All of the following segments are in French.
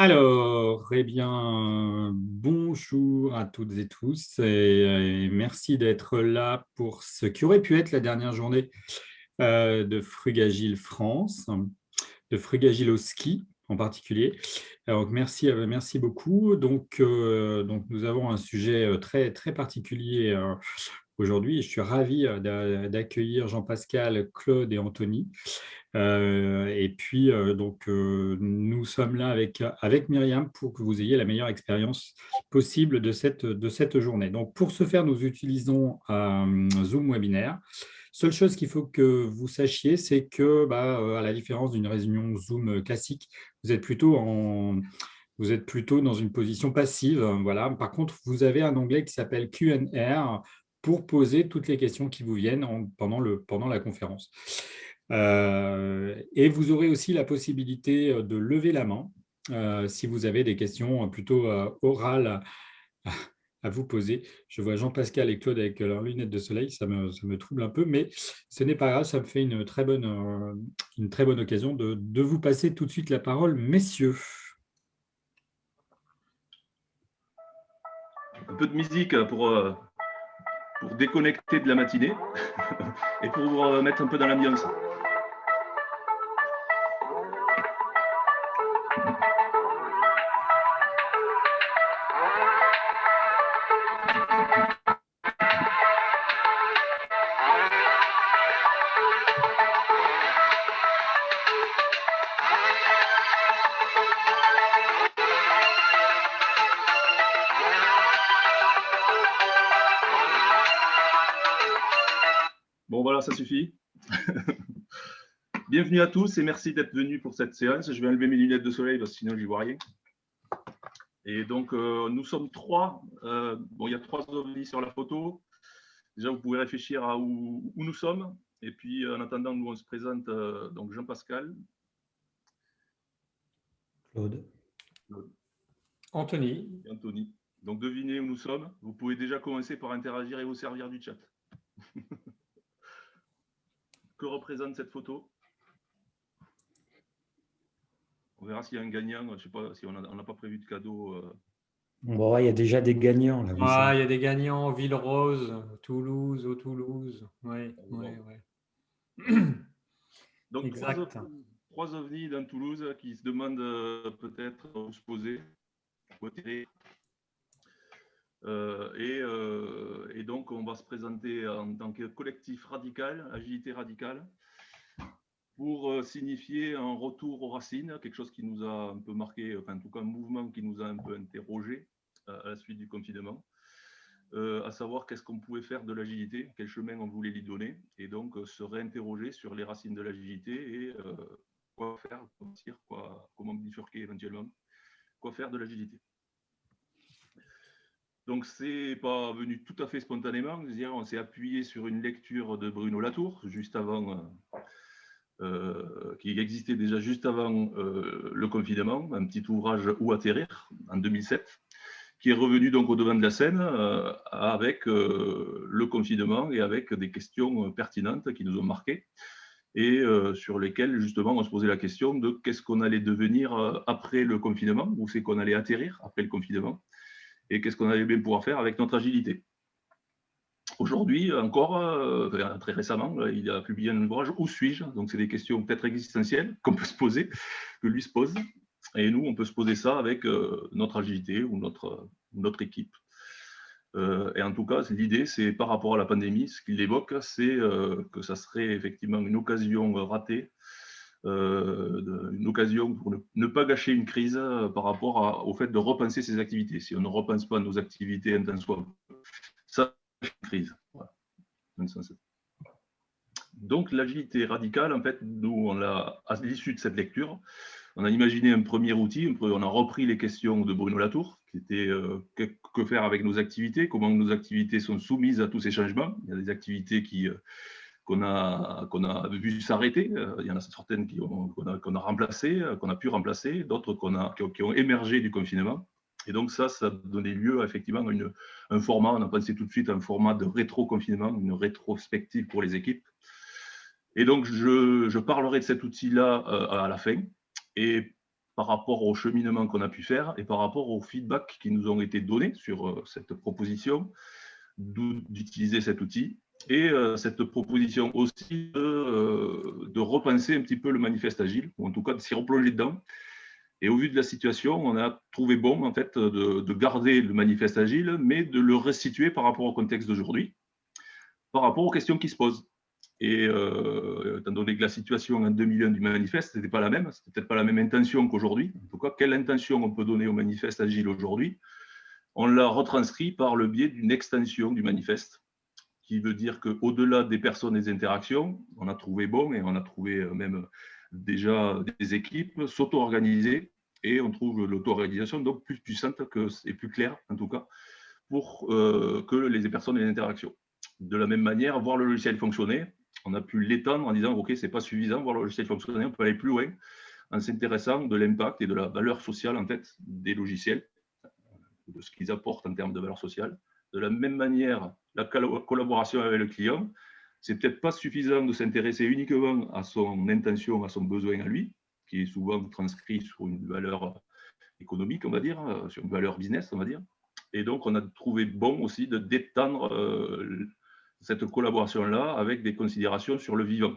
Alors, eh bien, bonjour à toutes et tous et merci d'être là pour ce qui aurait pu être la dernière journée de Frugagile France, de Frugagile au ski en particulier. Alors, merci beaucoup. Donc, nous avons un sujet très, très particulier aujourd'hui. Je suis ravi d'accueillir Jean-Pascal, Claude et Anthony. Nous sommes là avec Myriam pour que vous ayez la meilleure expérience possible de cette journée. Donc, pour ce faire, nous utilisons Zoom Webinaire. Seule chose qu'il faut que vous sachiez, c'est que, à la différence d'une réunion Zoom classique, vous êtes plutôt dans une position passive. Voilà. Par contre, vous avez un onglet qui s'appelle Q&A pour poser toutes les questions qui vous viennent pendant la conférence. Et vous aurez aussi la possibilité de lever la main si vous avez des questions plutôt orales à vous poser. Je vois Jean-Pascal et Claude avec leurs lunettes de soleil, ça me trouble un peu, mais ce n'est pas grave, ça me fait une très bonne occasion de vous passer tout de suite la parole, messieurs. Un peu de musique pour déconnecter de la matinée et pour vous mettre un peu dans l'ambiance. Bon, voilà, ça suffit. Bienvenue à tous et merci d'être venus pour cette séance. Je vais enlever mes lunettes de soleil parce que sinon, j'y vois rien. Et donc, nous sommes trois. Il y a trois ovnis sur la photo. Déjà, vous pouvez réfléchir à où nous sommes. Et puis, en attendant, nous, on se présente donc Jean-Pascal. Claude. Anthony. Et Anthony. Donc, devinez où nous sommes. Vous pouvez déjà commencer par interagir et vous servir du chat. Que représente cette photo? On verra s'il y a un gagnant. Je ne sais pas si on n'a pas prévu de cadeau. Bon, il y a déjà des gagnants. Là, Il y a des gagnants, Ville-Rose, Toulouse, au Toulouse. Oui. Donc, exact. Trois ovnis dans Toulouse qui se demandent peut-être où se poser, où atterrir. Et donc, on va se présenter en tant que collectif radical, agilité radicale, pour signifier un retour aux racines, quelque chose qui nous a un peu marqué, enfin, en tout cas, un mouvement qui nous a un peu interrogé à la suite du confinement, à savoir qu'est-ce qu'on pouvait faire de l'agilité, quel chemin on voulait lui donner, et donc se réinterroger sur les racines de l'agilité et quoi faire, comment bifurquer éventuellement, quoi faire de l'agilité. Donc, c'est pas venu tout à fait spontanément. On s'est appuyé sur une lecture de Bruno Latour, juste avant, qui existait déjà juste avant le confinement, un petit ouvrage Où atterrir, en 2007, qui est revenu donc au devant de la scène avec le confinement et avec des questions pertinentes qui nous ont marqués et sur lesquelles, justement, on se posait la question de qu'est-ce qu'on allait devenir après le confinement, où c'est qu'on allait atterrir après le confinement, et qu'est-ce qu'on allait bien pouvoir faire avec notre agilité. Aujourd'hui, encore, très récemment, il a publié un ouvrage, Où suis-je? Donc, c'est des questions peut-être existentielles qu'on peut se poser, que lui se pose. Et nous, on peut se poser ça avec notre agilité ou notre équipe. Et en tout cas, l'idée, c'est par rapport à la pandémie, ce qu'il évoque, c'est que ça serait effectivement une occasion ratée, une occasion pour ne pas gâcher une crise par rapport au fait de repenser ses activités. Si on ne repense pas nos activités un temps soit peu, ça gâche une crise. Voilà. Donc l'agilité radicale, en fait, nous, à l'issue de cette lecture, on a imaginé un premier outil, on a repris les questions de Bruno Latour, qui était que faire avec nos activités, comment nos activités sont soumises à tous ces changements. Il y a des activités qu'on a vu s'arrêter. Il y en a certaines qu'on a remplacées, qu'on a pu remplacer, d'autres qui ont émergé du confinement. Et donc ça donnait lieu effectivement à un format, on a pensé tout de suite à un format de rétro-confinement, une rétrospective pour les équipes. Et donc je parlerai de cet outil-là à la fin. Et par rapport au cheminement qu'on a pu faire et par rapport aux feedbacks qui nous ont été donnés sur cette proposition d'utiliser cet outil et cette proposition aussi de repenser un petit peu le manifeste agile, ou en tout cas de s'y replonger dedans. Et au vu de la situation, on a trouvé bon en fait de garder le manifeste agile, mais de le restituer par rapport au contexte d'aujourd'hui, par rapport aux questions qui se posent. Et étant donné que la situation en 2001 du manifeste n'était pas la même, c'était peut-être pas la même intention qu'aujourd'hui. En tout cas, quelle intention on peut donner au manifeste agile aujourd'hui? On l'a retranscrit par le biais d'une extension du manifeste, qui veut dire qu'au-delà des personnes et des interactions, on a trouvé bon et on a trouvé même déjà des équipes s'auto-organiser, et on trouve l'auto-organisation donc plus puissante et plus claire en tout cas pour que les personnes et les interactions. De la même manière, voir le logiciel fonctionner, on a pu l'étendre en disant ok, c'est pas suffisant, voir le logiciel fonctionner, on peut aller plus loin en s'intéressant de l'impact et de la valeur sociale en tête des logiciels, de ce qu'ils apportent en termes de valeur sociale. De la même manière, la collaboration avec le client, c'est peut-être pas suffisant de s'intéresser uniquement à son intention, à son besoin à lui, qui est souvent transcrit sur une valeur économique, on va dire, sur une valeur business, on va dire. Et donc, on a trouvé bon aussi de d'étendre cette collaboration-là avec des considérations sur le vivant.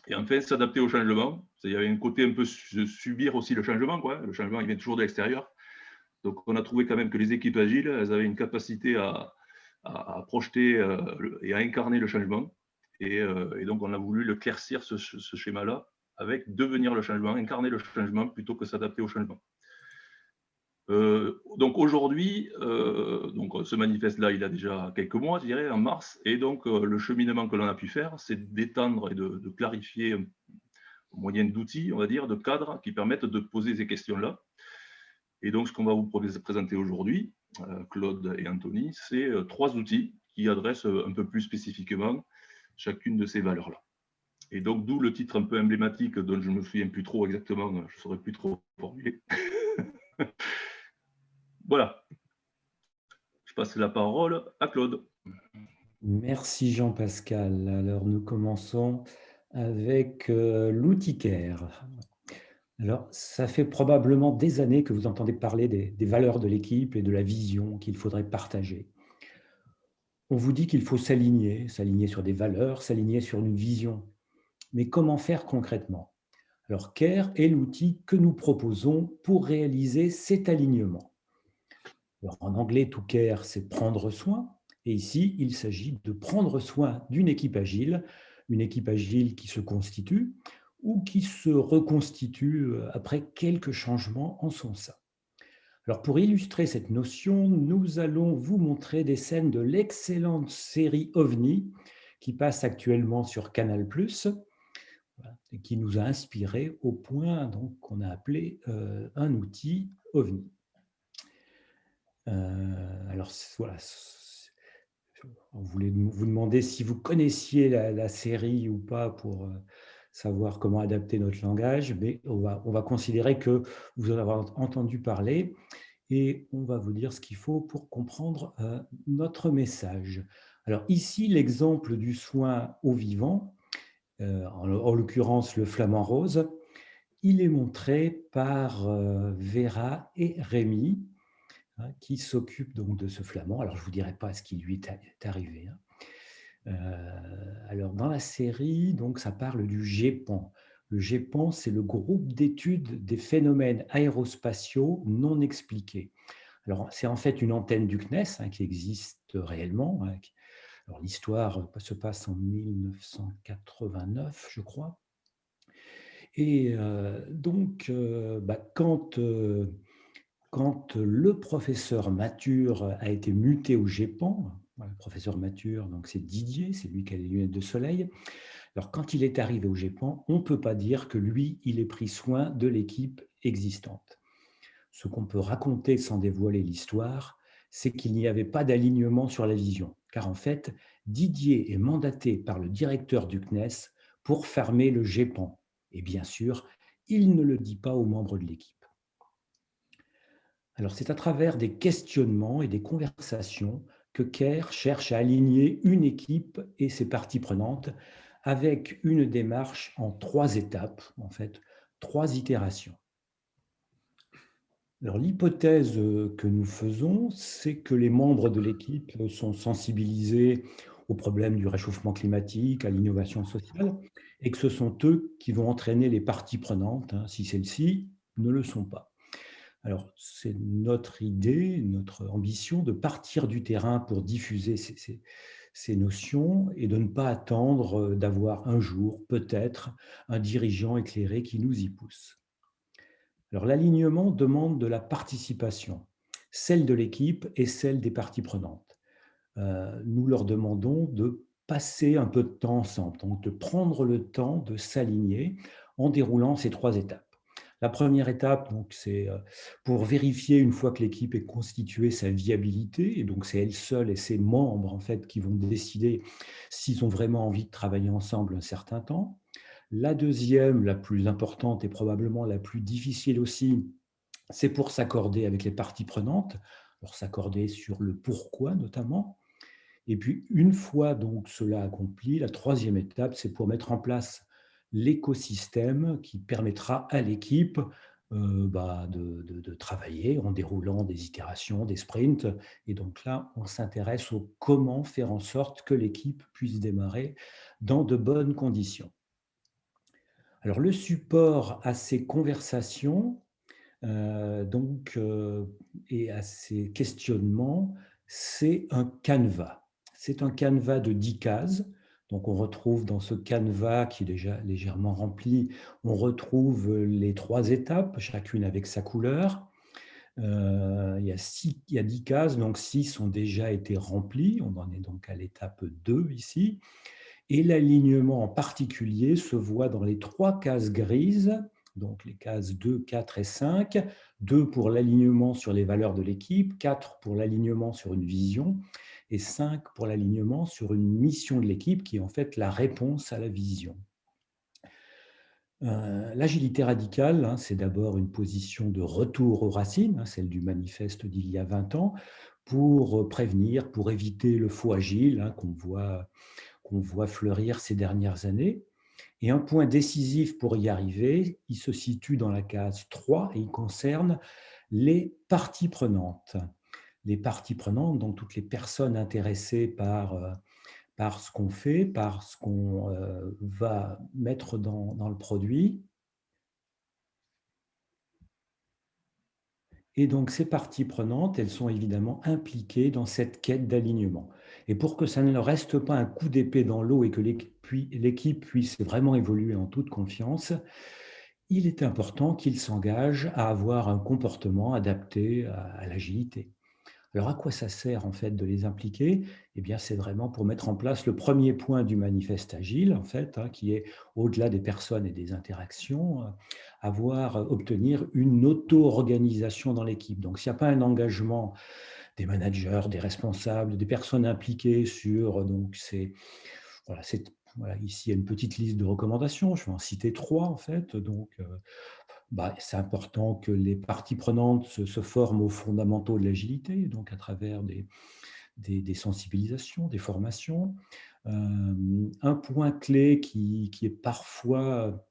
Et enfin, s'adapter au changement. Il y avait un côté un peu subir aussi le changement, quoi. Le changement, il vient toujours de l'extérieur. Donc, on a trouvé quand même que les équipes agiles, elles avaient une capacité à projeter et à incarner le changement. Et donc, on a voulu le claircir, ce schéma-là, avec devenir le changement, incarner le changement plutôt que s'adapter au changement. Donc aujourd'hui, ce manifeste-là, il a déjà quelques mois, je dirais, en mars, et donc le cheminement que l'on a pu faire, c'est d'étendre et de clarifier au moyen d'outils, on va dire, de cadres qui permettent de poser ces questions-là. Et donc, ce qu'on va vous présenter aujourd'hui, Claude et Anthony, c'est 3 outils qui adressent un peu plus spécifiquement chacune de ces valeurs-là. Et donc, d'où le titre un peu emblématique dont je ne me souviens plus trop exactement, je ne saurais plus trop formuler. Voilà. Je passe la parole à Claude. Merci Jean-Pascal. Alors, nous commençons avec l'outil CARE. Alors, ça fait probablement des années que vous entendez parler des valeurs de l'équipe et de la vision qu'il faudrait partager. On vous dit qu'il faut s'aligner sur des valeurs, s'aligner sur une vision. Mais comment faire concrètement? Alors, CARE est l'outil que nous proposons pour réaliser cet alignement. Alors, en anglais, to care, c'est prendre soin. Et ici, il s'agit de prendre soin d'une équipe agile, une équipe agile qui se constitue ou qui se reconstitue après quelques changements en son sein. Alors, pour illustrer cette notion, nous allons vous montrer des scènes de l'excellente série OVNI qui passe actuellement sur Canal+, et qui nous a inspiré au point qu'on a appelé un outil OVNI. Alors, voilà, on voulait vous demander si vous connaissiez la série ou pas pour savoir comment adapter notre langage, mais on va considérer que vous en avez entendu parler et on va vous dire ce qu'il faut pour comprendre notre message. Alors ici, l'exemple du soin au vivant, en l'occurrence le flamant rose, il est montré par Vera et Rémi, qui s'occupe donc de ce flamand. Alors, je ne vous dirai pas ce qui lui est arrivé. Alors, dans la série, donc, ça parle du GEPAN. Le GEPAN, c'est le groupe d'études des phénomènes aérospatiaux non expliqués. Alors, c'est en fait une antenne du CNES qui existe réellement. Alors, l'histoire se passe en 1989, je crois. Et donc, quand le professeur Mathur a été muté au GEPAN, le professeur Mathur, donc c'est Didier, c'est lui qui a les lunettes de soleil. Alors, quand il est arrivé au GEPAN, on ne peut pas dire que lui, il ait pris soin de l'équipe existante. Ce qu'on peut raconter sans dévoiler l'histoire, c'est qu'il n'y avait pas d'alignement sur la vision. Car en fait, Didier est mandaté par le directeur du CNES pour fermer le GEPAN. Et bien sûr, il ne le dit pas aux membres de l'équipe. Alors, c'est à travers des questionnements et des conversations que CARE cherche à aligner une équipe et ses parties prenantes avec une démarche en 3 étapes, en fait, 3 itérations. Alors, l'hypothèse que nous faisons, c'est que les membres de l'équipe sont sensibilisés aux problèmes du réchauffement climatique, à l'innovation sociale, et que ce sont eux qui vont entraîner les parties prenantes, hein, si celles-ci ne le sont pas. Alors, c'est notre idée, notre ambition de partir du terrain pour diffuser ces notions et de ne pas attendre d'avoir un jour, peut-être, un dirigeant éclairé qui nous y pousse. Alors, l'alignement demande de la participation, celle de l'équipe et celle des parties prenantes. Nous leur demandons de passer un peu de temps ensemble, donc de prendre le temps de s'aligner en déroulant ces 3 étapes. La première étape, donc, c'est pour vérifier, une fois que l'équipe est constituée, sa viabilité. Et donc, c'est elle seule et ses membres, en fait, qui vont décider s'ils ont vraiment envie de travailler ensemble un certain temps. La deuxième, la plus importante et probablement la plus difficile aussi, c'est pour s'accorder avec les parties prenantes, pour s'accorder sur le pourquoi notamment. Et puis, une fois donc cela accompli, la troisième étape, c'est pour mettre en place l'écosystème qui permettra à l'équipe de travailler en déroulant des itérations, des sprints. Et donc là, on s'intéresse au comment faire en sorte que l'équipe puisse démarrer dans de bonnes conditions. Alors, le support à ces conversations et à ces questionnements, c'est un canevas. C'est un canevas de 10 cases. Donc, on retrouve dans ce canevas qui est déjà légèrement rempli, on retrouve les 3 étapes, chacune avec sa couleur. Il y a 10 cases, donc 6 ont déjà été remplies. On en est donc à l'étape 2 ici. Et l'alignement en particulier se voit dans les 3 cases grises, donc les cases 2, 4 et 5. 2 pour l'alignement sur les valeurs de l'équipe, 4 pour l'alignement sur une vision et 5 pour l'alignement sur une mission de l'équipe qui est en fait la réponse à la vision. L'agilité radicale, hein, c'est d'abord une position de retour aux racines, hein, celle du manifeste d'il y a 20 ans, pour prévenir, pour éviter le faux agile, hein, qu'on voit fleurir ces dernières années. Et un point décisif pour y arriver, il se situe dans la case 3 et il concerne les parties prenantes. Les parties prenantes, donc toutes les personnes intéressées par ce qu'on fait, par ce qu'on va mettre dans le produit. Et donc, ces parties prenantes, elles sont évidemment impliquées dans cette quête d'alignement. Et pour que ça ne reste pas un coup d'épée dans l'eau et que l'équipe puisse vraiment évoluer en toute confiance, il est important qu'ils s'engagent à avoir un comportement adapté à l'agilité. Alors, à quoi ça sert en fait de les impliquer? Eh bien, c'est vraiment pour mettre en place le premier point du manifeste agile, en fait, hein, qui est au-delà des personnes et des interactions, obtenir une auto-organisation dans l'équipe. Donc, s'il n'y a pas un engagement des managers, des responsables, des personnes impliquées sur voilà, ici il y a une petite liste de recommandations. Je vais en citer 3 en fait. Donc, c'est important que les parties prenantes se forment aux fondamentaux de l'agilité, donc à travers des sensibilisations, des formations. Un point clé qui est parfois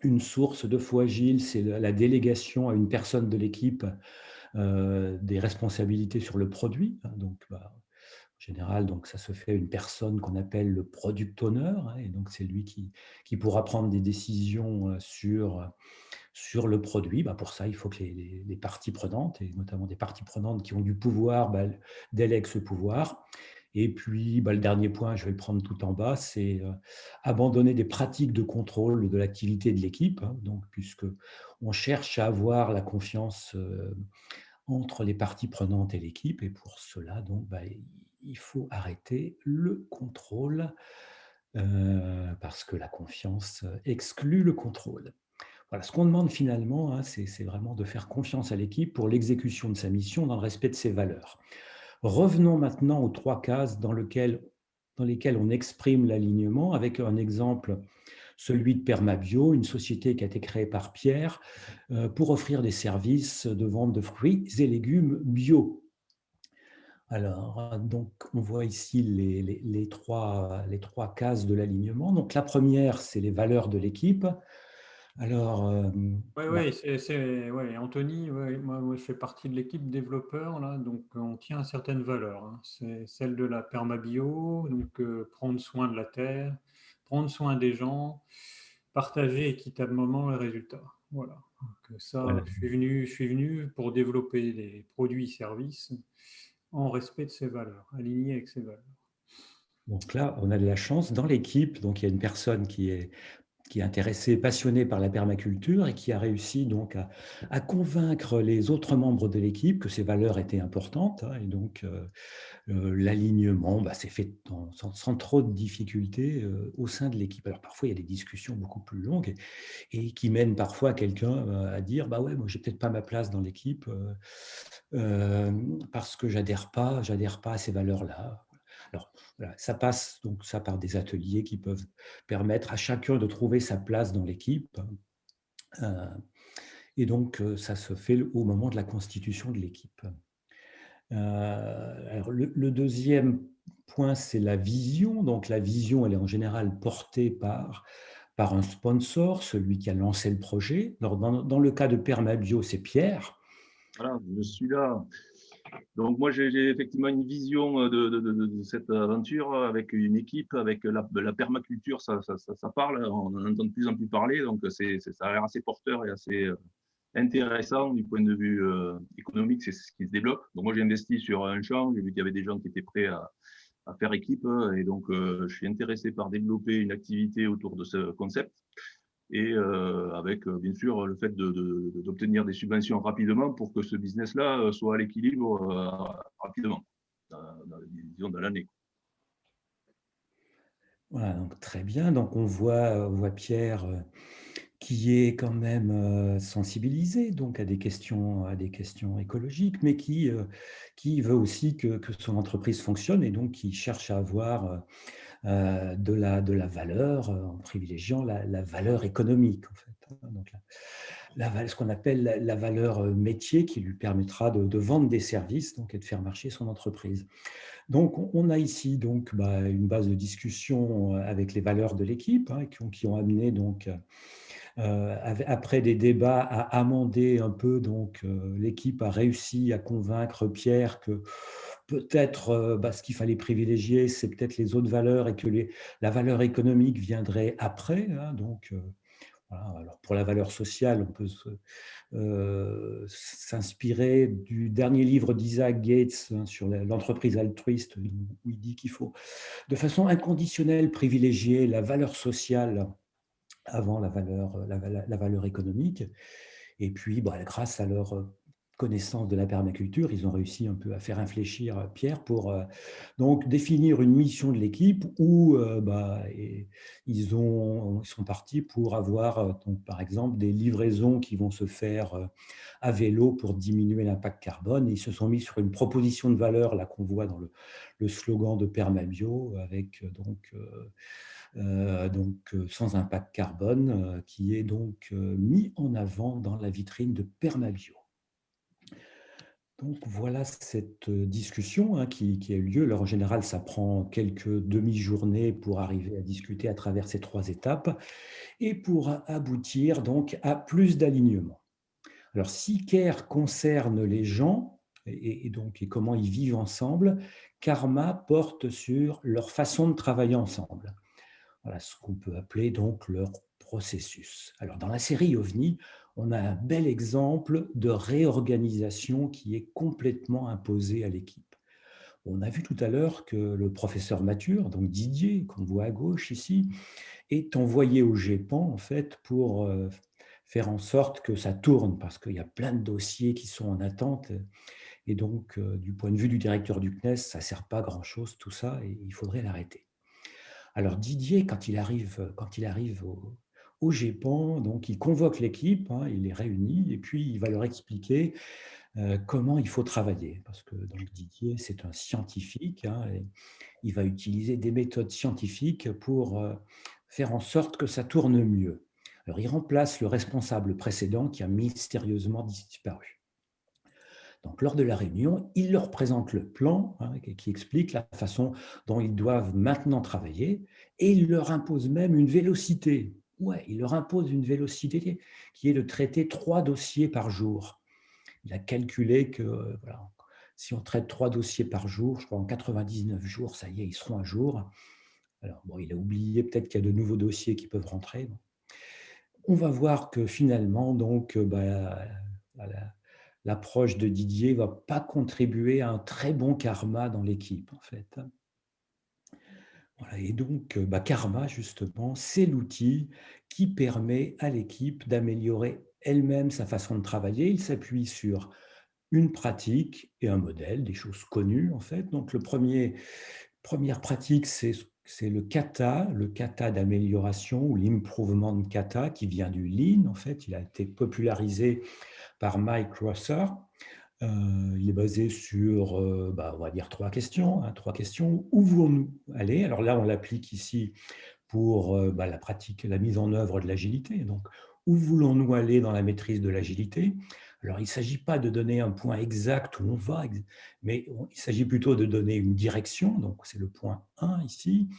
une source de faux agile, c'est la délégation à une personne de l'équipe des responsabilités sur le produit. Donc, en général, donc, ça se fait à une personne qu'on appelle le product owner, hein, et donc c'est lui qui pourra prendre des décisions sur le produit. Pour ça, il faut que les parties prenantes, et notamment des parties prenantes qui ont du pouvoir, délèguent ce pouvoir. Et puis, le dernier point, je vais le prendre tout en bas, c'est abandonner des pratiques de contrôle de l'activité de l'équipe, hein, donc, puisque on cherche à avoir la confiance entre les parties prenantes et l'équipe. Et pour cela, donc, il faut arrêter le contrôle parce que la confiance exclut le contrôle. Voilà, ce qu'on demande finalement, hein, c'est vraiment de faire confiance à l'équipe pour l'exécution de sa mission dans le respect de ses valeurs. Revenons maintenant aux 3 cases dans lesquelles on exprime l'alignement avec un exemple, celui de Permabio, une société qui a été créée par Pierre pour offrir des services de vente de fruits et légumes bio. Alors, donc, on voit ici les 3 cases de l'alignement. Donc, la première, c'est les valeurs de l'équipe. Alors, Oui, bah, oui, ouais, Anthony, ouais, moi, je fais partie de l'équipe développeur, là, donc on tient à certaines valeurs, hein. C'est celle de la permabio, donc prendre soin de la terre, prendre soin des gens, partager équitablement les résultats. Voilà. Donc, ça, voilà. je suis venu pour développer des produits et services en respect de ces valeurs, alignés avec ces valeurs. Donc là, on a de la chance dans l'équipe. Donc, il y a une personne qui est intéressé, passionné par la permaculture et qui a réussi donc à convaincre les autres membres de l'équipe que ces valeurs étaient importantes, hein. Et donc, l'alignement s'est fait sans trop de difficultés au sein de l'équipe. Alors parfois, il y a des discussions beaucoup plus longues et qui mènent parfois quelqu'un à dire, bah ouais, moi, j'ai peut-être pas ma place dans l'équipe parce que j'adhère pas à ces valeurs-là. Alors, voilà, ça passe donc ça par des ateliers qui peuvent permettre à chacun de trouver sa place dans l'équipe. Euh, et donc, ça se fait au moment de la constitution de l'équipe. Alors, le deuxième point, c'est la vision. Donc, la vision, elle est en général portée par un sponsor, celui qui a lancé le projet. Alors, dans le cas de Permabio, c'est Pierre. Voilà, je suis là. Donc moi, j'ai effectivement une vision de cette aventure avec une équipe, avec la permaculture, ça parle, on en entend de plus en plus parler, donc ça a l'air assez porteur et assez intéressant du point de vue économique, c'est ce qui se développe. Donc moi, j'ai investi sur un champ, j'ai vu qu'il y avait des gens qui étaient prêts à faire équipe, et donc je suis intéressé par développer une activité autour de ce concept. Et avec bien sûr le fait d'obtenir des subventions rapidement pour que ce business-là soit à l'équilibre rapidement, disons dans l'année. Voilà, donc très bien. Donc, on voit Pierre qui est quand même sensibilisé donc à des questions écologiques, mais qui veut aussi que son entreprise fonctionne et donc qui cherche à avoir de la valeur en privilégiant la valeur économique, en fait, hein. Donc, ce qu'on appelle la valeur métier qui lui permettra de vendre des services donc, et de faire marcher son entreprise. Donc, on a ici donc, une base de discussion avec les valeurs de l'équipe hein, qui ont amené donc, après des débats à amender un peu. Donc, l'équipe a réussi à convaincre Pierre que peut-être ce qu'il fallait privilégier, c'est peut-être les autres valeurs et que la valeur économique viendrait après, hein. Donc, voilà. Alors pour la valeur sociale, on peut s'inspirer du dernier livre d'Isaac Gates hein, sur l'entreprise altruiste, où il dit qu'il faut de façon inconditionnelle privilégier la valeur sociale avant la valeur économique. Et puis, grâce à leur connaissance de la permaculture, ils ont réussi un peu à faire infléchir Pierre pour donc définir une mission de l'équipe où ils sont partis pour avoir, donc, par exemple, des livraisons qui vont se faire à vélo pour diminuer l'impact carbone. Et ils se sont mis sur une proposition de valeur là qu'on voit dans le slogan de Permabio avec sans impact carbone, qui est donc mis en avant dans la vitrine de Permabio. Donc voilà cette discussion hein, qui a eu lieu. Alors en général, ça prend quelques demi-journées pour arriver à discuter à travers ces 3 étapes et pour aboutir donc à plus d'alignement. Alors si Care concerne les gens et comment ils vivent ensemble, Karma porte sur leur façon de travailler ensemble. Voilà ce qu'on peut appeler donc leur processus. Alors dans la série OVNI, on a un bel exemple de réorganisation qui est complètement imposée à l'équipe. On a vu tout à l'heure que le professeur Mathur, donc Didier, qu'on voit à gauche ici, est envoyé au GEPAN en fait pour faire en sorte que ça tourne parce qu'il y a plein de dossiers qui sont en attente et donc du point de vue du directeur du CNES, ça ne sert pas à grand-chose tout ça et il faudrait l'arrêter. Alors Didier, quand il arrive au GEPAN, donc il convoque l'équipe, hein, il les réunit et puis il va leur expliquer comment il faut travailler. Parce que donc, Didier, c'est un scientifique, hein, et il va utiliser des méthodes scientifiques pour faire en sorte que ça tourne mieux. Alors il remplace le responsable précédent qui a mystérieusement disparu. Donc, lors de la réunion, il leur présente le plan hein, qui explique la façon dont ils doivent maintenant travailler et il leur impose même une vélocité. Ouais, il leur impose une vélocité qui est de traiter 3 dossiers par jour. Il a calculé que voilà, si on traite 3 dossiers par jour, je crois en 99 jours, ça y est, ils seront à jour. Alors, bon, il a oublié peut-être qu'il y a de nouveaux dossiers qui peuvent rentrer. Bon. On va voir que finalement, donc, l'approche de Didier ne va pas contribuer à un très bon karma dans l'équipe, en fait. Voilà, et donc, karma, justement, c'est l'outil qui permet à l'équipe d'améliorer elle-même sa façon de travailler. Il s'appuie sur une pratique et un modèle, des choses connues, en fait. Donc, première pratique, c'est le kata d'amélioration ou l'improvement kata qui vient du lean, en fait. Il a été popularisé par Mike Rosser. Il est basé sur, on va dire 3 questions. 3 questions. Où voulons-nous aller? Alors là, on l'applique ici pour la pratique, la mise en œuvre de l'agilité. Donc, où voulons-nous aller dans la maîtrise de l'agilité? Alors, il ne s'agit pas de donner un point exact où on va, mais il s'agit plutôt de donner une direction. Donc, c'est le point 1 ici.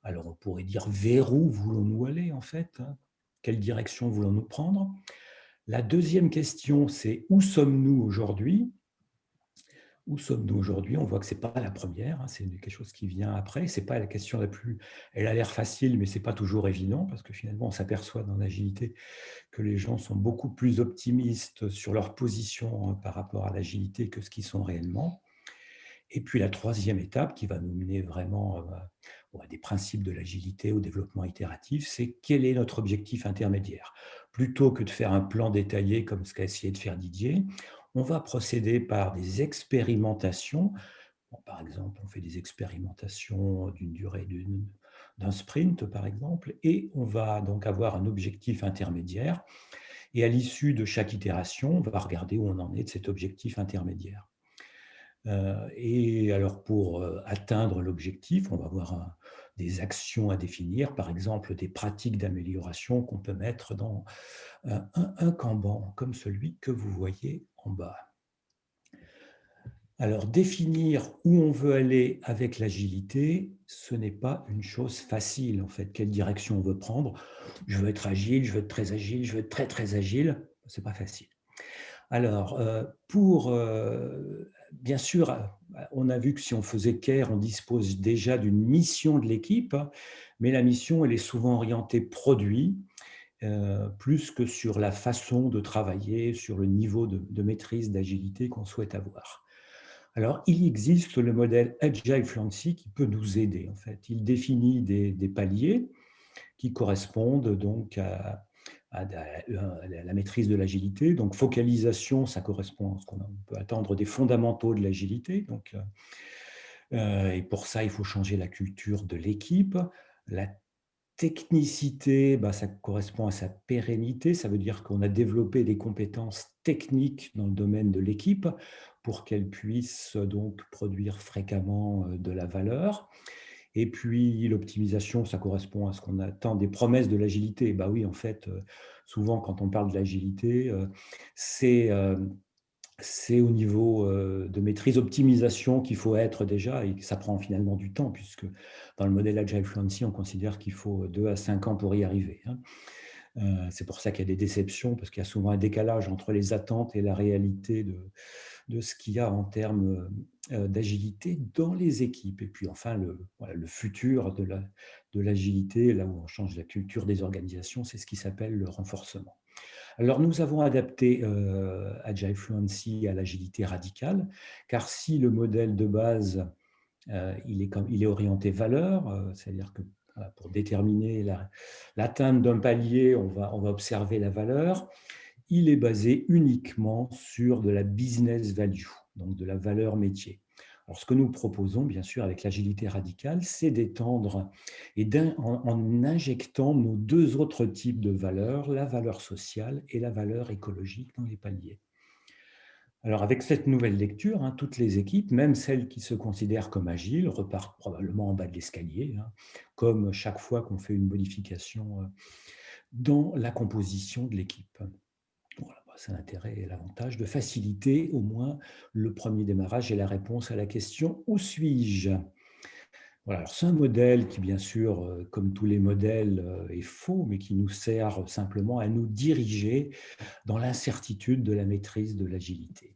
Alors, on pourrait dire vers où voulons-nous aller, en fait? Quelle direction voulons-nous prendre? La deuxième question, c'est où sommes-nous aujourd'hui? Où sommes-nous aujourd'hui? On voit que ce n'est pas la première, c'est quelque chose qui vient après. Ce n'est pas la question la plus... Elle a l'air facile, mais ce n'est pas toujours évident, parce que finalement, on s'aperçoit dans l'agilité que les gens sont beaucoup plus optimistes sur leur position par rapport à l'agilité que ce qu'ils sont réellement. Et puis la troisième étape, qui va nous mener vraiment à des principes de l'agilité, au développement itératif, c'est quel est notre objectif intermédiaire? Plutôt que de faire un plan détaillé comme ce qu'a essayé de faire Didier, on va procéder par des expérimentations. Bon, par exemple, on fait des expérimentations d'une durée d'un sprint, par exemple, et on va donc avoir un objectif intermédiaire. Et à l'issue de chaque itération, on va regarder où on en est de cet objectif intermédiaire. Et alors, pour atteindre l'objectif, on va avoir des actions à définir, par exemple des pratiques d'amélioration qu'on peut mettre dans un Kanban, comme celui que vous voyez en bas. Alors, définir où on veut aller avec l'agilité, ce n'est pas une chose facile, en fait. Quelle direction on veut prendre? Je veux être agile, je veux être très agile, je veux être très, très agile. Ce n'est pas facile. Alors, bien sûr, on a vu que si on faisait CARE, on dispose déjà d'une mission de l'équipe, mais la mission, elle est souvent orientée produit, plus que sur la façon de travailler, sur le niveau de maîtrise, d'agilité qu'on souhaite avoir. Alors, il existe le modèle Agile Fluency qui peut nous aider, en fait. Il définit des paliers qui correspondent donc à la maîtrise de l'agilité. Donc, focalisation, ça correspond à ce qu'on peut attendre des fondamentaux de l'agilité. Donc, et pour ça, il faut changer la culture de l'équipe. La technicité, ça correspond à sa pérennité. Ça veut dire qu'on a développé des compétences techniques dans le domaine de l'équipe pour qu'elle puisse donc produire fréquemment de la valeur. Et puis, l'optimisation, ça correspond à ce qu'on attend des promesses de l'agilité. Oui, en fait, souvent, quand on parle de l'agilité, c'est au niveau de maîtrise, optimisation qu'il faut être déjà, et ça prend finalement du temps, puisque dans le modèle Agile Fluency, on considère qu'il faut 2 à 5 ans pour y arriver. C'est pour ça qu'il y a des déceptions, parce qu'il y a souvent un décalage entre les attentes et la réalité de ce qu'il y a en termes d'agilité dans les équipes. Et puis enfin, le futur de l'agilité, là où on change la culture des organisations, c'est ce qui s'appelle le renforcement. Alors, nous avons adapté Agile Fluency à l'agilité radicale, car si le modèle de base, il est orienté valeur, c'est-à-dire que pour déterminer l'atteinte d'un palier, on va observer la valeur. Il est basé uniquement sur de la business value, donc de la valeur métier. Alors, ce que nous proposons, bien sûr, avec l'agilité radicale, c'est d'étendre et en injectant nos 2 autres types de valeurs, la valeur sociale et la valeur écologique dans les paliers. Alors, avec cette nouvelle lecture, toutes les équipes, même celles qui se considèrent comme agiles, repartent probablement en bas de l'escalier, comme chaque fois qu'on fait une modification dans la composition de l'équipe. Voilà, c'est l'intérêt et l'avantage de faciliter au moins le premier démarrage et la réponse à la question « Où suis-je » Voilà, alors c'est un modèle qui, bien sûr, comme tous les modèles, est faux, mais qui nous sert simplement à nous diriger dans l'incertitude de la maîtrise de l'agilité.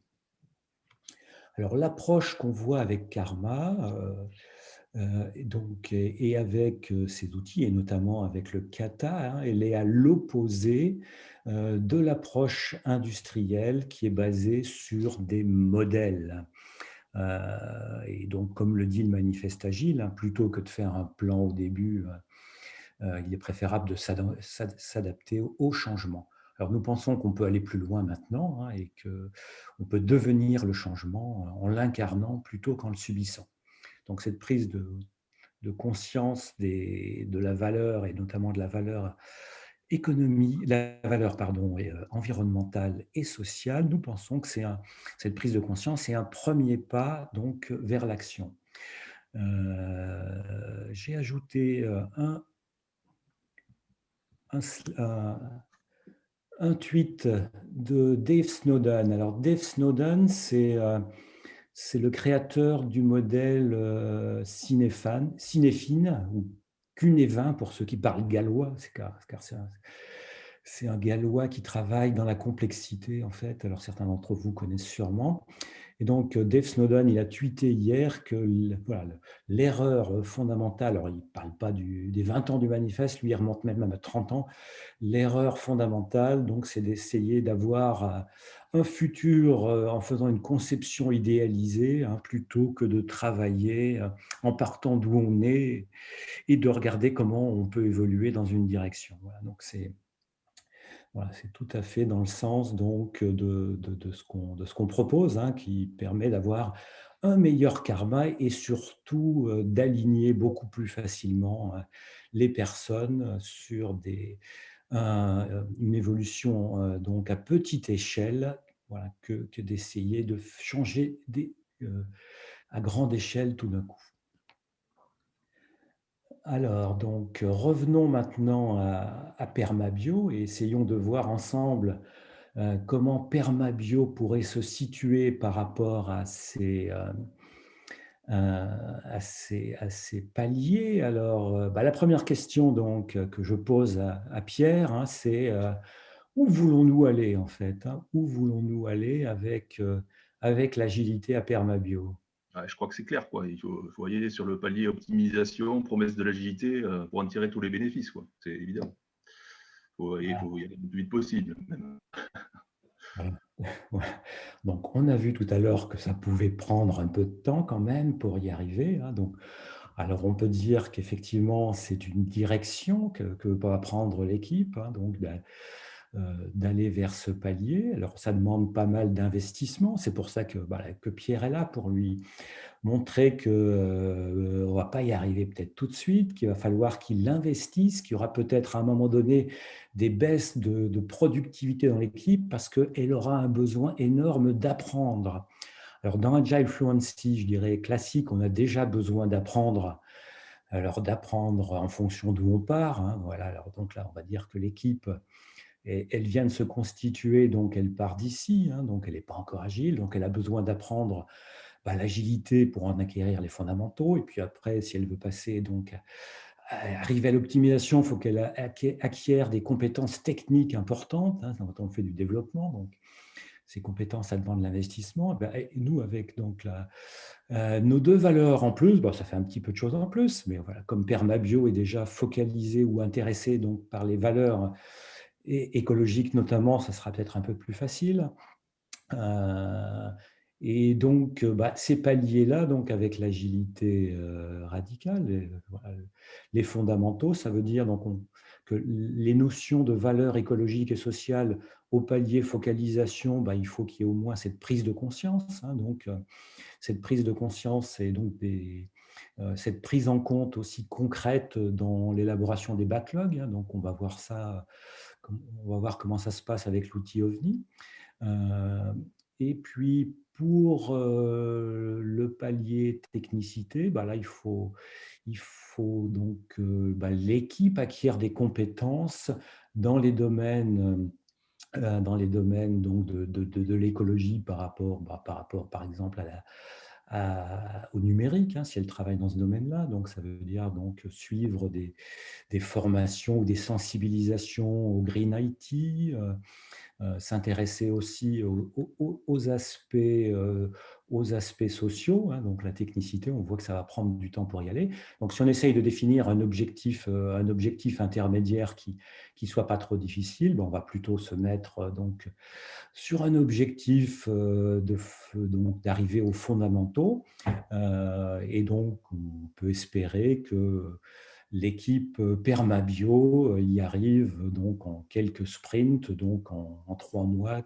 Alors, l'approche qu'on voit avec Karma, et avec ces outils, et notamment avec le kata, hein, elle est à l'opposé de l'approche industrielle qui est basée sur des modèles. Et donc, comme le dit le manifeste agile, hein, plutôt que de faire un plan au début, il est préférable de s'adapter au changement. Alors, nous pensons qu'on peut aller plus loin maintenant, hein, et qu'on peut devenir le changement en l'incarnant plutôt qu'en le subissant. Donc, cette prise de conscience de la valeur, et notamment de la valeur environnementale et sociale, nous pensons que cette prise de conscience est un premier pas donc vers l'action. J'ai ajouté un tweet de Dave Snowden. Alors, Dave Snowden, c'est le créateur du modèle Cinéfine, ou Cunevin pour ceux qui parlent gallois, car c'est un gallois qui travaille dans la complexité, en fait. Alors, certains d'entre vous connaissent sûrement. Et donc, Dave Snowden, il a tweeté hier que l'erreur fondamentale, alors il ne parle pas des 20 ans du manifeste, lui il remonte même à 30 ans, l'erreur fondamentale, donc, c'est d'essayer d'avoir un futur en faisant une conception idéalisée, hein, plutôt que de travailler en partant d'où on est et de regarder comment on peut évoluer dans une direction. Voilà, donc c'est tout à fait dans le sens donc de ce qu'on propose, hein, qui permet d'avoir un meilleur karma et surtout d'aligner beaucoup plus facilement les personnes sur une évolution donc à petite échelle, voilà, que d'essayer de changer à grande échelle tout d'un coup. Alors, donc, revenons maintenant à Permabio et essayons de voir ensemble comment Permabio pourrait se situer par rapport à ces paliers. Alors, la première question donc, que je pose à Pierre, hein, c'est où voulons-nous aller en fait, hein? Où voulons-nous aller avec l'agilité à Permabio? Ouais, je crois que c'est clair, quoi. Il faut y aller sur le palier optimisation, promesse de l'agilité, pour en tirer tous les bénéfices, quoi. C'est évident. Il faut y aller le plus vite possible, même. Voilà. Voilà. Donc, on a vu tout à l'heure que ça pouvait prendre un peu de temps quand même pour y arriver, hein. Donc, alors, on peut dire qu'effectivement, c'est une direction que va prendre l'équipe, hein, donc d'aller vers ce palier. Alors, ça demande pas mal d'investissement. C'est pour ça que Pierre est là, pour lui montrer qu'on ne va pas y arriver peut-être tout de suite, qu'il va falloir qu'il investisse, qu'il y aura peut-être à un moment donné des baisses de productivité dans l'équipe parce qu'elle aura un besoin énorme d'apprendre. Alors, dans Agile Fluency, je dirais classique, on a déjà besoin d'apprendre. Alors, d'apprendre en fonction d'où on part, hein, voilà. Alors, donc là, on va dire que l'équipe, elle vient de se constituer, donc elle part d'ici, hein, donc elle n'est pas encore agile, donc elle a besoin d'apprendre l'agilité pour en acquérir les fondamentaux. Et puis après, si elle veut passer donc arriver à l'optimisation, il faut qu'elle acquiert des compétences techniques importantes, hein, quand on fait du développement. Donc, ces compétences, ça demande de l'investissement. Et nous, avec donc nos deux valeurs en plus, ça fait un petit peu de choses en plus, mais voilà, comme Permabio est déjà focalisé ou intéressé donc par les valeurs écologiques notamment, ça sera peut-être un peu plus facile. Et donc, ces paliers-là, donc avec l'agilité radicale, voilà, les fondamentaux, ça veut dire donc que les notions de valeur écologique et sociale au palier focalisation, il faut qu'il y ait au moins cette prise de conscience, hein. Donc, cette prise de conscience et donc cette prise en compte aussi concrète dans l'élaboration des backlogs, hein. Donc, on va voir ça, on va voir comment ça se passe avec l'outil OVNI. Et puis, pour le palier technicité, là, il faut donc l'équipe acquiert des compétences dans les domaines donc de l'écologie par rapport, par exemple, au numérique, hein, si elle travaille dans ce domaine-là. Donc, ça veut dire donc, suivre des formations ou des sensibilisations au Green IT, s'intéresser aussi aux aspects sociaux, hein, donc la technicité, on voit que ça va prendre du temps pour y aller. Donc, si on essaye de définir un objectif intermédiaire qui ne soit pas trop difficile, ben, on va plutôt se mettre donc, sur un objectif donc, d'arriver aux fondamentaux. Et donc, on peut espérer que l'équipe Permabio y arrive donc en quelques sprints, donc en 3 mois,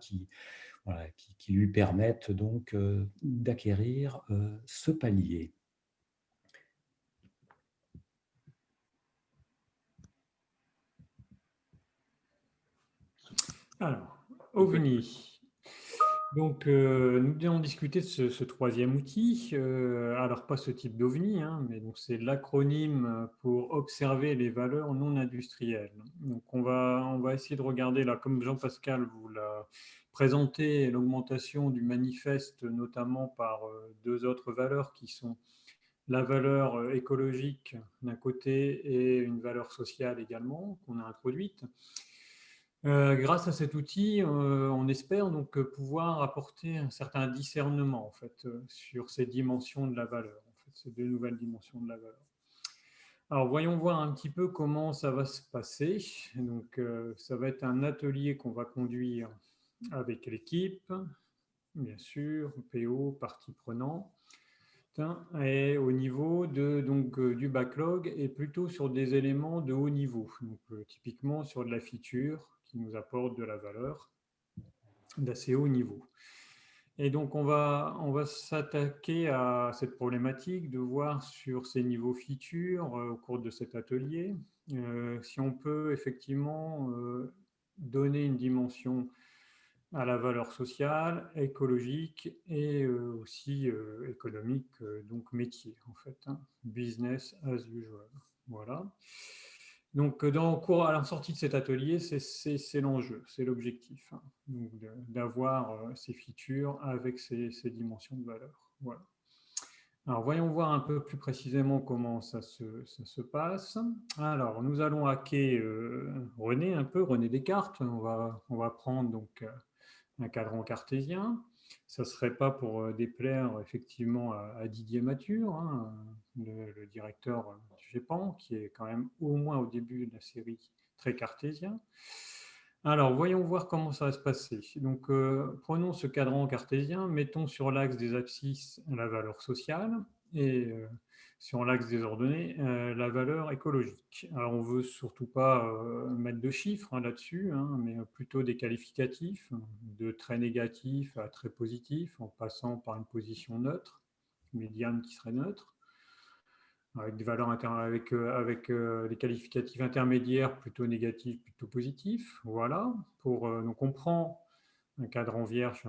voilà, qui lui permettent donc d'acquérir ce palier. Alors, OVNI. Donc, nous allons discuter de ce troisième outil. Alors, pas ce type d'OVNI, hein, mais c'est l'acronyme pour observer les valeurs non industrielles. Donc, on va essayer de regarder là, comme Jean-Pascal vous l'a présenté, l'augmentation du manifeste, notamment par 2 autres valeurs qui sont la valeur écologique d'un côté et une valeur sociale également qu'on a introduite. Grâce à cet outil, on espère donc pouvoir apporter un certain discernement en fait, sur ces dimensions de la valeur, en fait, ces 2 nouvelles dimensions de la valeur. Alors, voyons voir un petit peu comment ça va se passer. Donc, ça va être un atelier qu'on va conduire avec l'équipe, bien sûr, PO, partie prenante. Et au niveau du backlog et plutôt sur des éléments de haut niveau, donc, typiquement sur de la feature qui nous apporte de la valeur d'assez haut niveau. Et donc on va s'attaquer à cette problématique de voir sur ces niveaux feature au cours de cet atelier si on peut effectivement donner une dimension à la valeur sociale, écologique et aussi économique, donc métier en fait, hein, business as usual. Voilà. Donc, à la sortie de cet atelier, c'est l'enjeu, c'est l'objectif, hein, d'avoir ces features avec ces dimensions de valeur. Voilà. Alors, voyons voir un peu plus précisément comment ça se passe. Alors, nous allons hacker René Descartes. On va prendre donc un cadran cartésien. Ça ne serait pas pour déplaire effectivement à Didier Mathur, hein, le directeur du GEPAN, qui est quand même au moins au début de la série très cartésien. Alors, voyons voir comment ça va se passer. Donc, prenons ce cadran cartésien, mettons sur l'axe des abscisses la valeur sociale et sur l'axe des ordonnées la valeur écologique. Alors, on ne veut surtout pas mettre de chiffres hein, là-dessus, hein, mais plutôt des qualificatifs, de très négatifs à très positifs, en passant par une position neutre, médiane qui serait neutre, avec des valeurs avec des qualificatifs intermédiaires, plutôt négatifs, plutôt positifs. Voilà. Donc, on prend un cadran vierge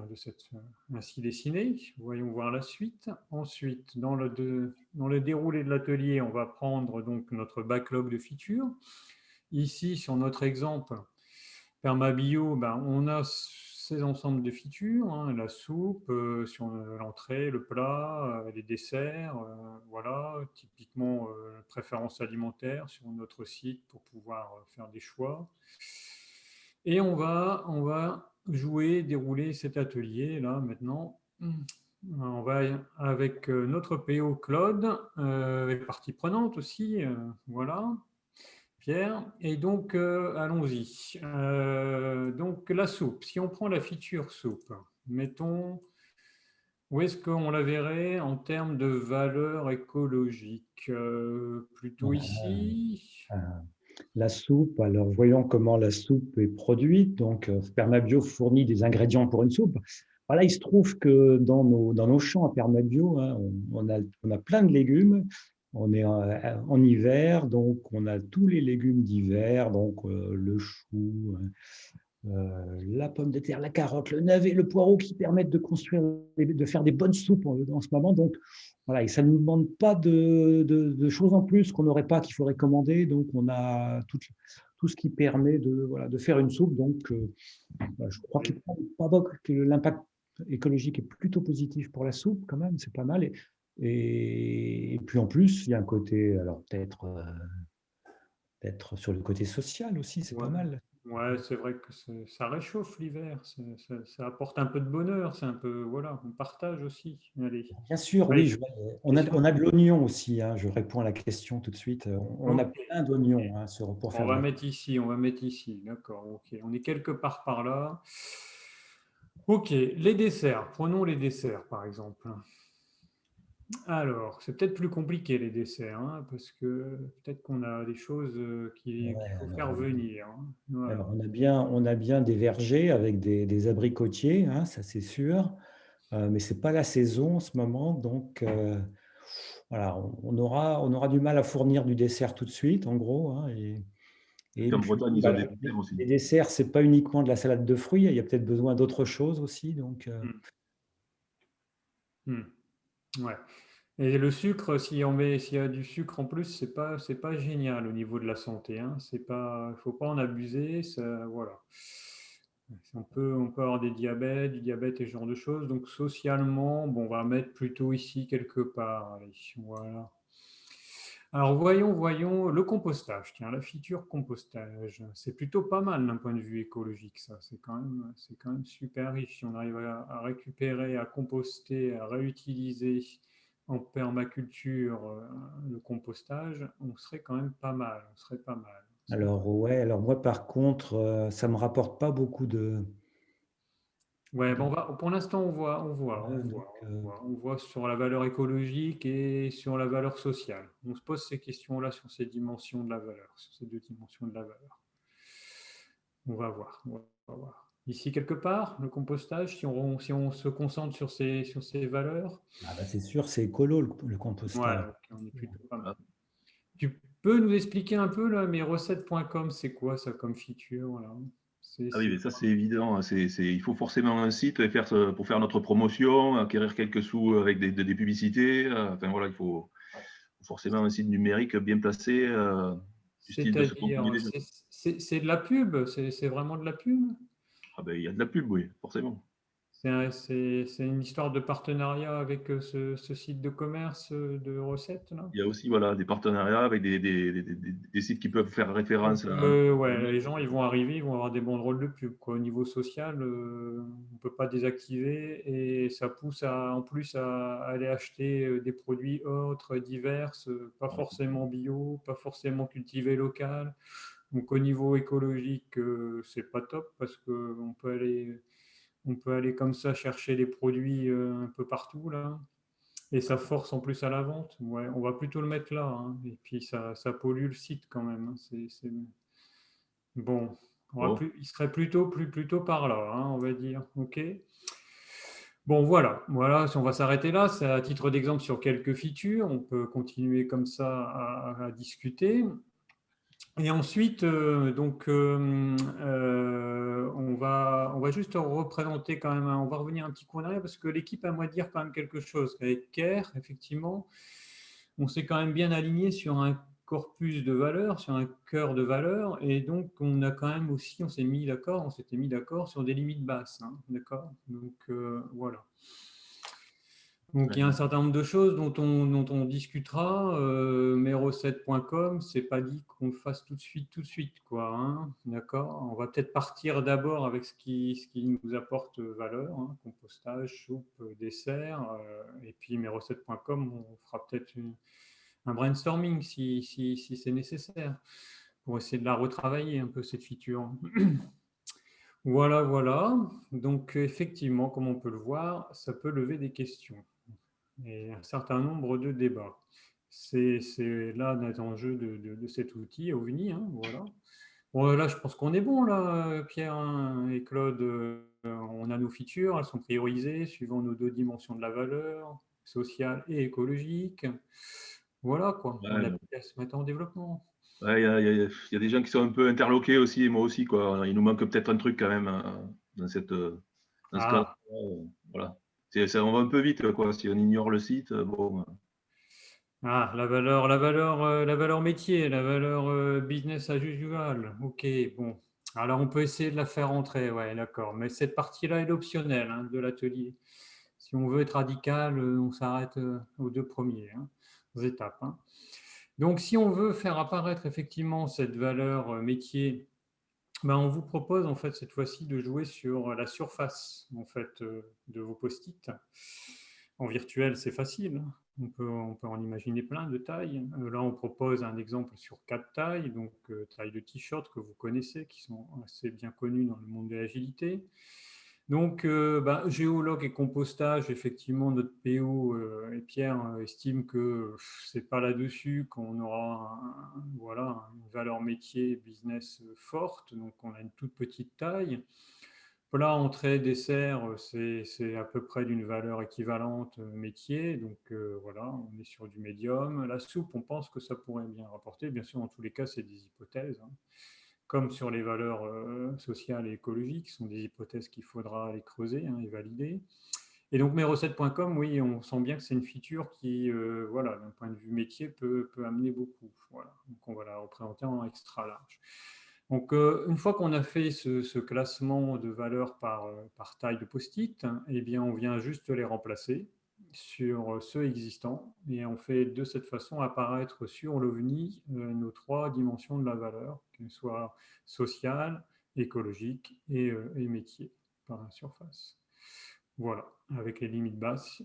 ainsi dessiné. Voyons voir la suite. Ensuite, dans le déroulé de l'atelier, on va prendre donc notre backlog de features. Ici, sur notre exemple, Permabio, on a ces ensembles de features, hein, la soupe, sur l'entrée, le plat, les desserts, voilà, typiquement préférences alimentaires sur notre site pour pouvoir faire des choix. Et on va dérouler cet atelier là maintenant. On va avec notre PO Claude, avec partie prenante aussi, voilà. Pierre, et donc allons-y. Donc la soupe, si on prend la feature soupe, mettons, où est-ce qu'on la verrait en termes de valeur écologique plutôt ici. La soupe, alors voyons comment la soupe est produite. Donc, Permabio fournit des ingrédients pour une soupe. Voilà, il se trouve que dans nos champs à Permabio, hein, on a plein de légumes. On est en hiver, donc on a tous les légumes d'hiver, donc le chou, la pomme de terre, la carotte, le navet, le poireau qui permettent de faire des bonnes soupes en ce moment. Donc voilà, et ça ne nous demande pas de choses en plus qu'on n'aurait pas, qu'il faudrait commander. Donc on a tout ce qui permet de faire une soupe. Donc je crois qu'il n'y a pas l'impact écologique est plutôt positif pour la soupe quand même, c'est pas mal. Et puis en plus, il y a un côté, alors peut-être sur le côté social aussi, c'est pas Ouais, mal. ouais, c'est vrai que ça réchauffe l'hiver, ça apporte un peu de bonheur, c'est un peu, voilà, on partage aussi. Allez. Bien sûr, oui, Allez, on a de l'oignon aussi, hein, je réponds à la question tout de suite. On a ok, plein ok. d'oignons hein, pour On faire de va la... mettre ici, on va mettre ici, d'accord, ok. On est quelque part par là. Ok, les desserts, prenons les desserts par exemple. Alors, c'est peut-être plus compliqué les desserts, hein, parce que peut-être qu'on a des choses Ouais, qu'il faut faire alors, venir, hein. Voilà. on a bien des vergers avec des abricotiers, hein, ça c'est sûr. Mais ce n'est pas la saison en ce moment, donc voilà, on aura du mal à fournir du dessert tout de suite, en gros. Hein, Et et en puis, Bretagne, ils ont voilà, des desserts aussi. les desserts, ce n'est pas uniquement de la salade de fruits, il y a peut-être besoin d'autre chose aussi. Donc, Hmm, hmm, ouais. Et le sucre, s'il y a du sucre en plus, c'est pas génial au niveau de la santé, hein. C'est pas, faut pas en abuser, ça, voilà. On peut avoir du diabète et ce genre de choses. Donc socialement, bon, on va mettre plutôt ici quelque part. Allez, voilà. Alors voyons le compostage. Tiens, la feature compostage, c'est plutôt pas mal d'un point de vue écologique, ça. C'est quand même super riche. Si on arrive à récupérer, à composter, à réutiliser en permaculture le compostage, on serait quand même pas mal. On serait pas mal. alors, ouais, alors moi, par contre, ça ne me rapporte pas beaucoup Ouais, de- bon, pour l'instant, ouais, donc, on voit sur la valeur écologique et sur la valeur sociale. On se pose ces questions-là sur ces dimensions de la valeur, sur ces deux dimensions de la valeur. On va voir. Ici, quelque part, le compostage, si on se concentre sur ces valeurs, ah bah, c'est sûr, c'est écolo le ouais, compostage. ok, on est plutôt pas mal. Ah, Tu peux nous expliquer un peu, là, mes recettes.com, c'est quoi ça comme feature, là? ah oui, C'est mais ça c'est évident, hein. Il faut forcément un site pour faire notre promotion, acquérir quelques sous avec des publicités. Enfin voilà, il faut forcément un site numérique bien placé, du style de ce qu'on connaît C'est-à-dire, déjà. c'est de la pub, c'est vraiment de la pub. Ah ben, il y a de la pub, oui, forcément. C'est une histoire de partenariat avec ce site de commerce de recettes, là. Il y a aussi voilà, des partenariats avec des sites qui peuvent faire Donc, référence à ouais, les gens, ils vont arriver, ils vont avoir des banderoles de pub, quoi. Au niveau social, on ne peut pas désactiver et ça pousse en plus à aller acheter des produits autres, divers, pas forcément bio, pas forcément cultivés local. Donc, au niveau écologique, c'est pas top parce on peut aller comme ça chercher les produits un peu partout, là. Et ça force en plus à la vente. Ouais, on va plutôt le mettre là, hein. Et puis ça pollue le site quand même, hein. Bon, bon, il serait plutôt par là, hein, on va dire. OK. Bon, voilà. Voilà, si on va s'arrêter là, c'est à titre d'exemple sur quelques features. On peut continuer comme ça à discuter. Et ensuite, on va juste représenter quand même, on va revenir un petit coup en arrière parce que l'équipe a moi dire quand même quelque chose. Avec Care, effectivement, on s'est quand même bien aligné sur un corpus de valeurs, sur un cœur de valeurs, et donc on a quand même aussi, on s'était mis d'accord sur des limites basses, hein, d'accord. Donc voilà. Donc, il y a un certain nombre de choses dont on discutera, mais recettes.com, c'est pas dit qu'on le fasse tout de suite, quoi, hein, d'accord? On va peut-être partir d'abord avec ce qui nous apporte valeur, hein, compostage, soupe, dessert, et puis mes recettes.com, on fera peut-être un brainstorming si c'est nécessaire pour essayer de la retravailler un peu cette feature. Voilà, voilà. Donc, effectivement, comme on peut le voir, ça peut lever des questions et un certain nombre de débats. C'est là notre enjeu de cet outil, OVNI, hein, voilà. Bon, là, je pense qu'on est bon, là, Pierre, hein, et Claude. On a nos features, elles sont priorisées suivant nos deux dimensions de la valeur, sociale et écologique. Voilà, quoi. On a ouais, plus à se mettre en développement. ouais, il y a des gens qui sont un peu interloqués aussi, et moi aussi, quoi. Il nous manque peut-être un truc quand même dans ce cas-là. Ah, Voilà. On va un peu vite, quoi. Si on ignore le site, bon. ah, la valeur métier, la valeur business as usual. Ok, bon. Alors, on peut essayer de la faire entrer, ouais, d'accord. Mais cette partie-là, elle est optionnelle, hein, de l'atelier. Si on veut être radical, on s'arrête aux 2 premiers, hein, aux étapes, hein. Donc, si on veut faire apparaître effectivement cette valeur métier, ben, on vous propose en fait cette fois-ci de jouer sur la surface en fait de vos post-it. En virtuel, c'est facile. On peut en imaginer plein de tailles. Là, on propose un exemple sur 4 tailles, donc tailles de t-shirt que vous connaissez, qui sont assez bien connues dans le monde de l'agilité. Donc, géologue et compostage, effectivement, notre PO et Pierre estiment que c'est pas là-dessus qu'on aura voilà, une valeur métier business forte. Donc, on a une toute petite taille. Plat, entrée, dessert, c'est à peu près d'une valeur équivalente métier. Donc, voilà, on est sur du médium. La soupe, on pense que ça pourrait bien rapporter. Bien sûr, dans tous les cas, c'est des hypothèses, hein, comme sur les valeurs sociales et écologiques, ce sont des hypothèses qu'il faudra aller creuser, hein, et valider. Et donc, mesrecettes.com, oui, on sent bien que c'est une feature qui, voilà, d'un point de vue métier, peut amener beaucoup. Voilà. Donc, on va la représenter en extra large. Donc, une fois qu'on a fait ce classement de valeurs par taille de post-it, eh bien, on vient juste les remplacer sur ceux existants et on fait de cette façon apparaître sur l'OVNI nos 3 dimensions de la valeur, qu'elles soient sociales, écologiques et métier par la surface. Voilà, avec les limites basses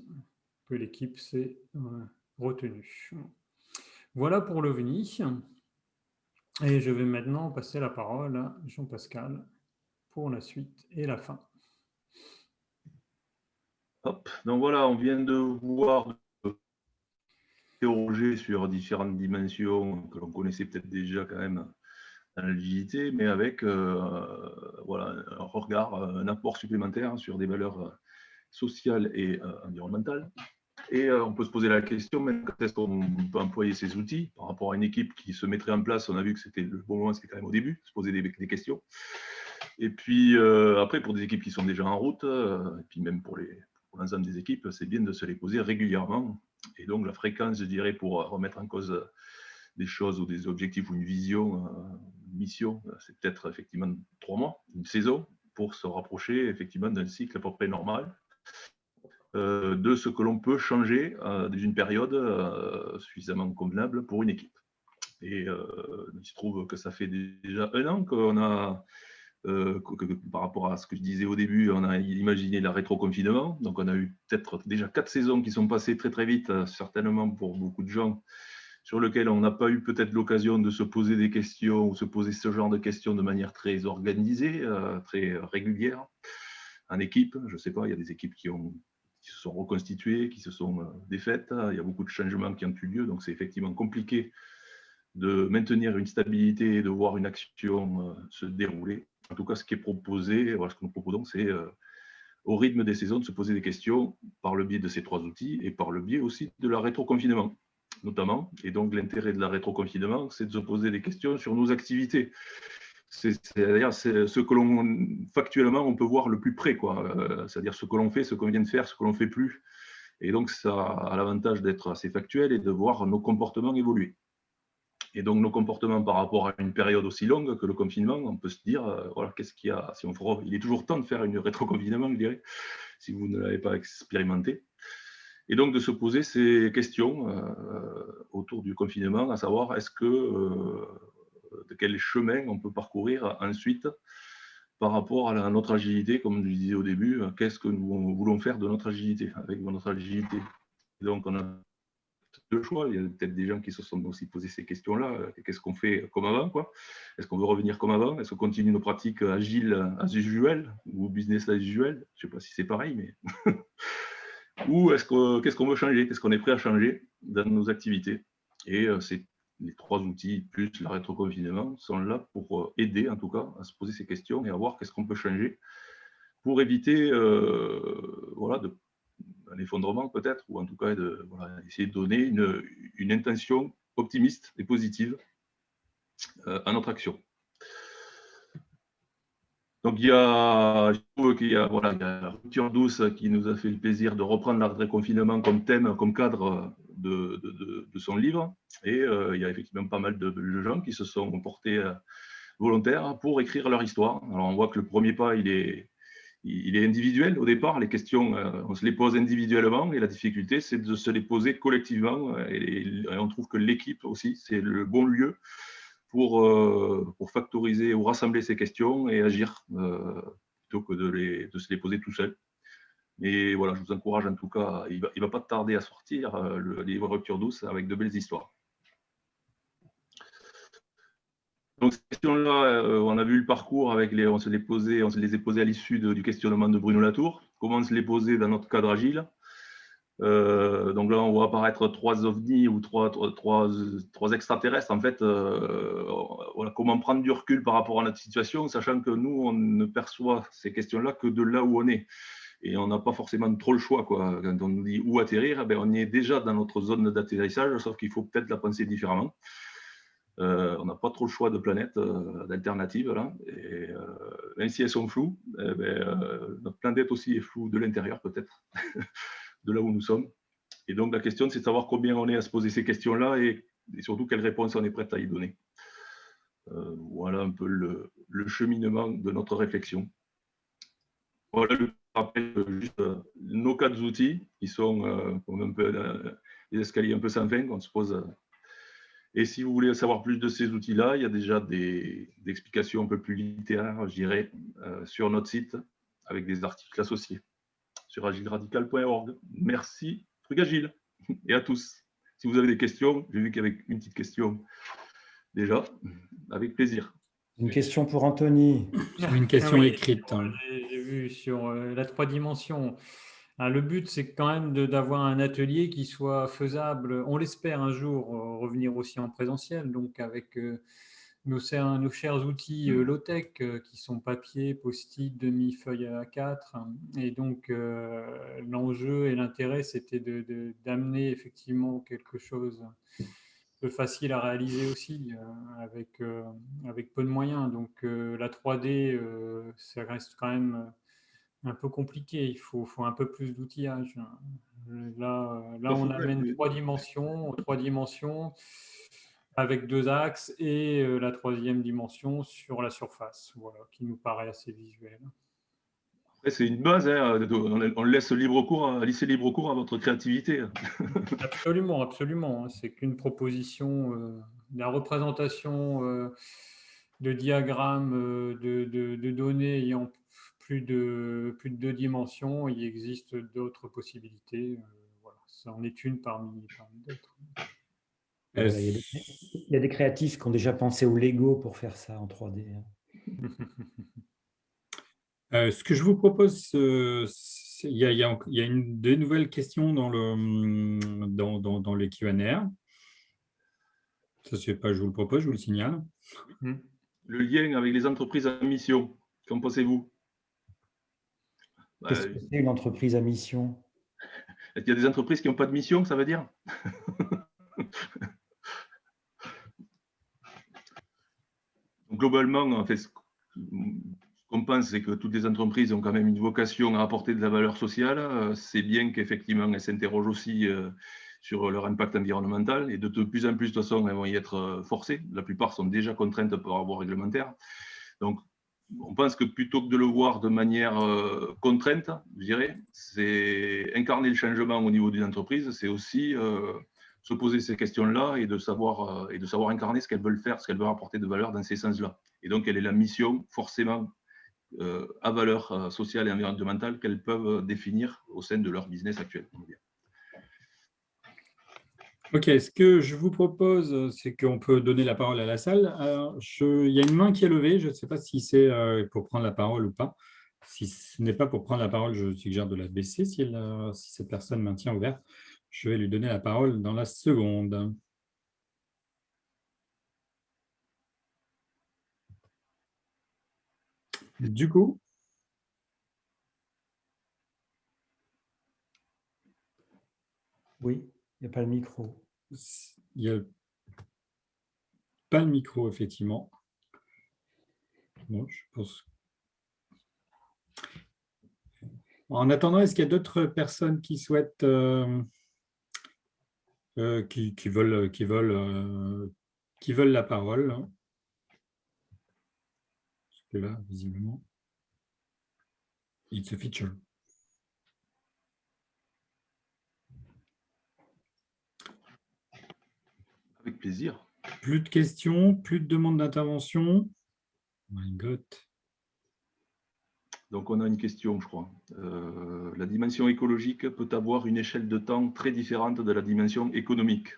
que l'équipe s'est retenue. Voilà pour l'OVNI. Et je vais maintenant passer la parole à Jean-Pascal pour la suite et la fin. Hop, donc voilà, on vient de voir interroger sur différentes dimensions que l'on connaissait peut-être déjà quand même dans l'agilité, mais avec voilà, un regard, un apport supplémentaire sur des valeurs sociales et environnementales. Et on peut se poser la question, mais quand est-ce qu'on peut employer ces outils par rapport à une équipe qui se mettrait en place? On a vu que c'était le bon moment, c'était quand même au début, se poser des questions. Et puis après, pour des équipes qui sont déjà en route, et puis même pour l'ensemble des équipes, c'est bien de se les poser régulièrement. Et donc la fréquence, je dirais, pour remettre en cause des choses ou des objectifs ou une vision, une mission, c'est peut-être effectivement 3 mois, une saison, pour se rapprocher effectivement d'un cycle à peu près normal, de ce que l'on peut changer dans une période suffisamment convenable pour une équipe. Et il se trouve que ça fait déjà 1 an qu'on a, par rapport à ce que je disais au début, on a imaginé la rétro-confinement. Donc on a eu peut-être déjà 4 saisons qui sont passées très très vite, certainement pour beaucoup de gens, sur lesquelles on n'a pas eu peut-être l'occasion de se poser des questions ou se poser ce genre de questions de manière très organisée, très régulière, en équipe. Je ne sais pas, il y a des équipes qui se sont reconstituées, qui se sont défaites. Il y a beaucoup de changements qui ont eu lieu, donc c'est effectivement compliqué de maintenir une stabilité et de voir une action se dérouler. En tout cas, ce qui est proposé, voilà, ce que nous proposons, c'est au rythme des saisons de se poser des questions par le biais de ces 3 outils et par le biais aussi de la rétro-confinement, notamment. Et donc, l'intérêt de la rétro-confinement, c'est de se poser des questions sur nos activités. C'est-à-dire ce que l'on, factuellement, on peut voir le plus près, quoi. C'est-à-dire ce que l'on fait, ce qu'on vient de faire, ce que l'on ne fait plus. Et donc, ça a l'avantage d'être assez factuel et de voir nos comportements évoluer. Et donc, nos comportements par rapport à une période aussi longue que le confinement, on peut se dire, voilà, qu'est-ce qu'il y a, si il est toujours temps de faire une rétro-confinement, je dirais, si vous ne l'avez pas expérimenté. Et donc, de se poser ces questions autour du confinement, à savoir, de quel chemin on peut parcourir ensuite par rapport à notre agilité, comme je disais au début, qu'est-ce que nous voulons faire de notre agilité, avec notre agilité. Et donc, on a 2 choix. Il y a peut-être des gens qui se sont aussi posé ces questions-là. Qu'est-ce qu'on fait comme avant, quoi? Est-ce qu'on veut revenir comme avant? Est-ce qu'on continue nos pratiques agiles as usual ou business as usual? Je ne sais pas si c'est pareil, mais ou qu'est-ce qu'on veut changer? Qu'est-ce qu'on est prêt à changer dans nos activités? Et c'est les 3 outils plus la rétro-confinement sont là pour aider en tout cas à se poser ces questions et à voir qu'est-ce qu'on peut changer pour éviter voilà, un effondrement peut-être, ou en tout cas voilà, essayer de donner une intention optimiste et positive à notre action. Donc je trouve qu'il y a, voilà, il y a la rupture douce qui nous a fait le plaisir de reprendre l'après-confinement comme thème, comme cadre de son livre. Et il y a effectivement pas mal de gens qui se sont portés volontaires pour écrire leur histoire. Alors on voit que le premier pas, il est individuel au départ. Les questions, on se les pose individuellement et la difficulté, c'est de se les poser collectivement. Et on trouve que l'équipe aussi, c'est le bon lieu pour factoriser ou rassembler ces questions et agir plutôt que de se les poser tout seul. Mais voilà, je vous encourage en tout cas, il va pas tarder à sortir le livre Rupture douce avec de belles histoires. Donc, ces questions-là, on a vu le parcours on se les est posées à l'issue du questionnement de Bruno Latour. Comment on se les posait dans notre cadre agile. Donc là, on voit apparaître 3 ovnis ou trois extraterrestres. En fait, voilà, comment prendre du recul par rapport à notre situation, sachant que nous, on ne perçoit ces questions-là que de là où on est. Et on n'a pas forcément trop le choix, quoi. Quand on nous dit où atterrir, on est déjà dans notre zone d'atterrissage, sauf qu'il faut peut-être la penser différemment. On n'a pas trop le choix de planètes d'alternatives, là. Et même si elles sont floues, notre planète aussi est floue de l'intérieur, peut-être, de là où nous sommes. Et donc, la question, c'est de savoir combien on est à se poser ces questions-là et surtout quelles réponses on est prêt à y donner. Voilà un peu le cheminement de notre réflexion. Voilà, je rappelle juste nos 4 outils qui sont comme un peu des escaliers un peu sans fin qu'on se pose. Et si vous voulez savoir plus de ces outils-là, il y a déjà des explications un peu plus littéraires, je dirais, sur notre site avec des articles associés sur agilradical.org. Merci, Frugagile, et à tous. Si vous avez des questions, j'ai vu qu'il y avait une petite question déjà, avec plaisir. Une question pour Anthony. Une question écrite. J'ai vu sur la 3 dimensions. Le but, c'est quand même d'avoir un atelier qui soit faisable, on l'espère un jour, revenir aussi en présentiel, donc avec nos chers outils low-tech qui sont papier, post-it, demi-feuille A4. Et donc, l'enjeu et l'intérêt, c'était d'amener effectivement quelque chose de facile à réaliser aussi, avec peu de moyens. Donc, la 3D, ça reste quand même un peu compliqué. Il faut un peu plus d'outillage. Là, on amène 3 dimensions avec 2 axes et la 3e dimension sur la surface, voilà, qui nous paraît assez visuelle. C'est une base, hein, on laisse libre cours à votre créativité. Absolument, absolument. C'est qu'une proposition, la représentation de diagrammes de données ayant plus de 2 dimensions. Il existe d'autres possibilités. Voilà, ça en est une parmi d'autres. Voilà, il y a des créatifs qui ont déjà pensé au Lego pour faire ça en 3D. Ce que je vous propose, il y a des nouvelles questions dans les Q&A. Ça, c'est pas, je vous le propose, je vous le signale. Le lien avec les entreprises à mission, qu'en pensez-vous? Qu'est-ce que c'est une entreprise à mission? Il y a des entreprises qui n'ont pas de mission, ça veut dire? Donc, globalement, en fait, ce qu'on pense, c'est que toutes les entreprises ont quand même une vocation à apporter de la valeur sociale. C'est bien qu'effectivement, elles s'interrogent aussi sur leur impact environnemental et de plus en plus, de toute façon, elles vont y être forcées. La plupart sont déjà contraintes par la voie réglementaire. Donc, on pense que plutôt que de le voir de manière contrainte, je dirais, c'est incarner le changement au niveau d'une entreprise, c'est aussi se poser ces questions-là et de savoir incarner ce qu'elles veulent faire, ce qu'elles veulent apporter de valeur dans ces sens-là. Et donc, quelle est la mission, forcément, à valeur sociale et environnementale qu'elles peuvent définir au sein de leur business actuel. Ok, ce que je vous propose, c'est qu'on peut donner la parole à la salle. Alors, il y a une main qui est levée, je ne sais pas si c'est pour prendre la parole ou pas. Si ce n'est pas pour prendre la parole, je suggère de la baisser si cette personne maintient ouverte. Je vais lui donner la parole dans la seconde. Du coup, oui, il n'y a pas le micro. il n'y a pas le micro, effectivement. Bon, je pense. En attendant, est-ce qu'il y a d'autres personnes qui souhaitent, qui veulent la parole? que là, visiblement, it's a feature. Avec plaisir. Plus de questions, plus de demandes d'intervention. Oh my God. Donc, on a une question, je crois. La dimension écologique peut avoir une échelle de temps très différente de la dimension économique.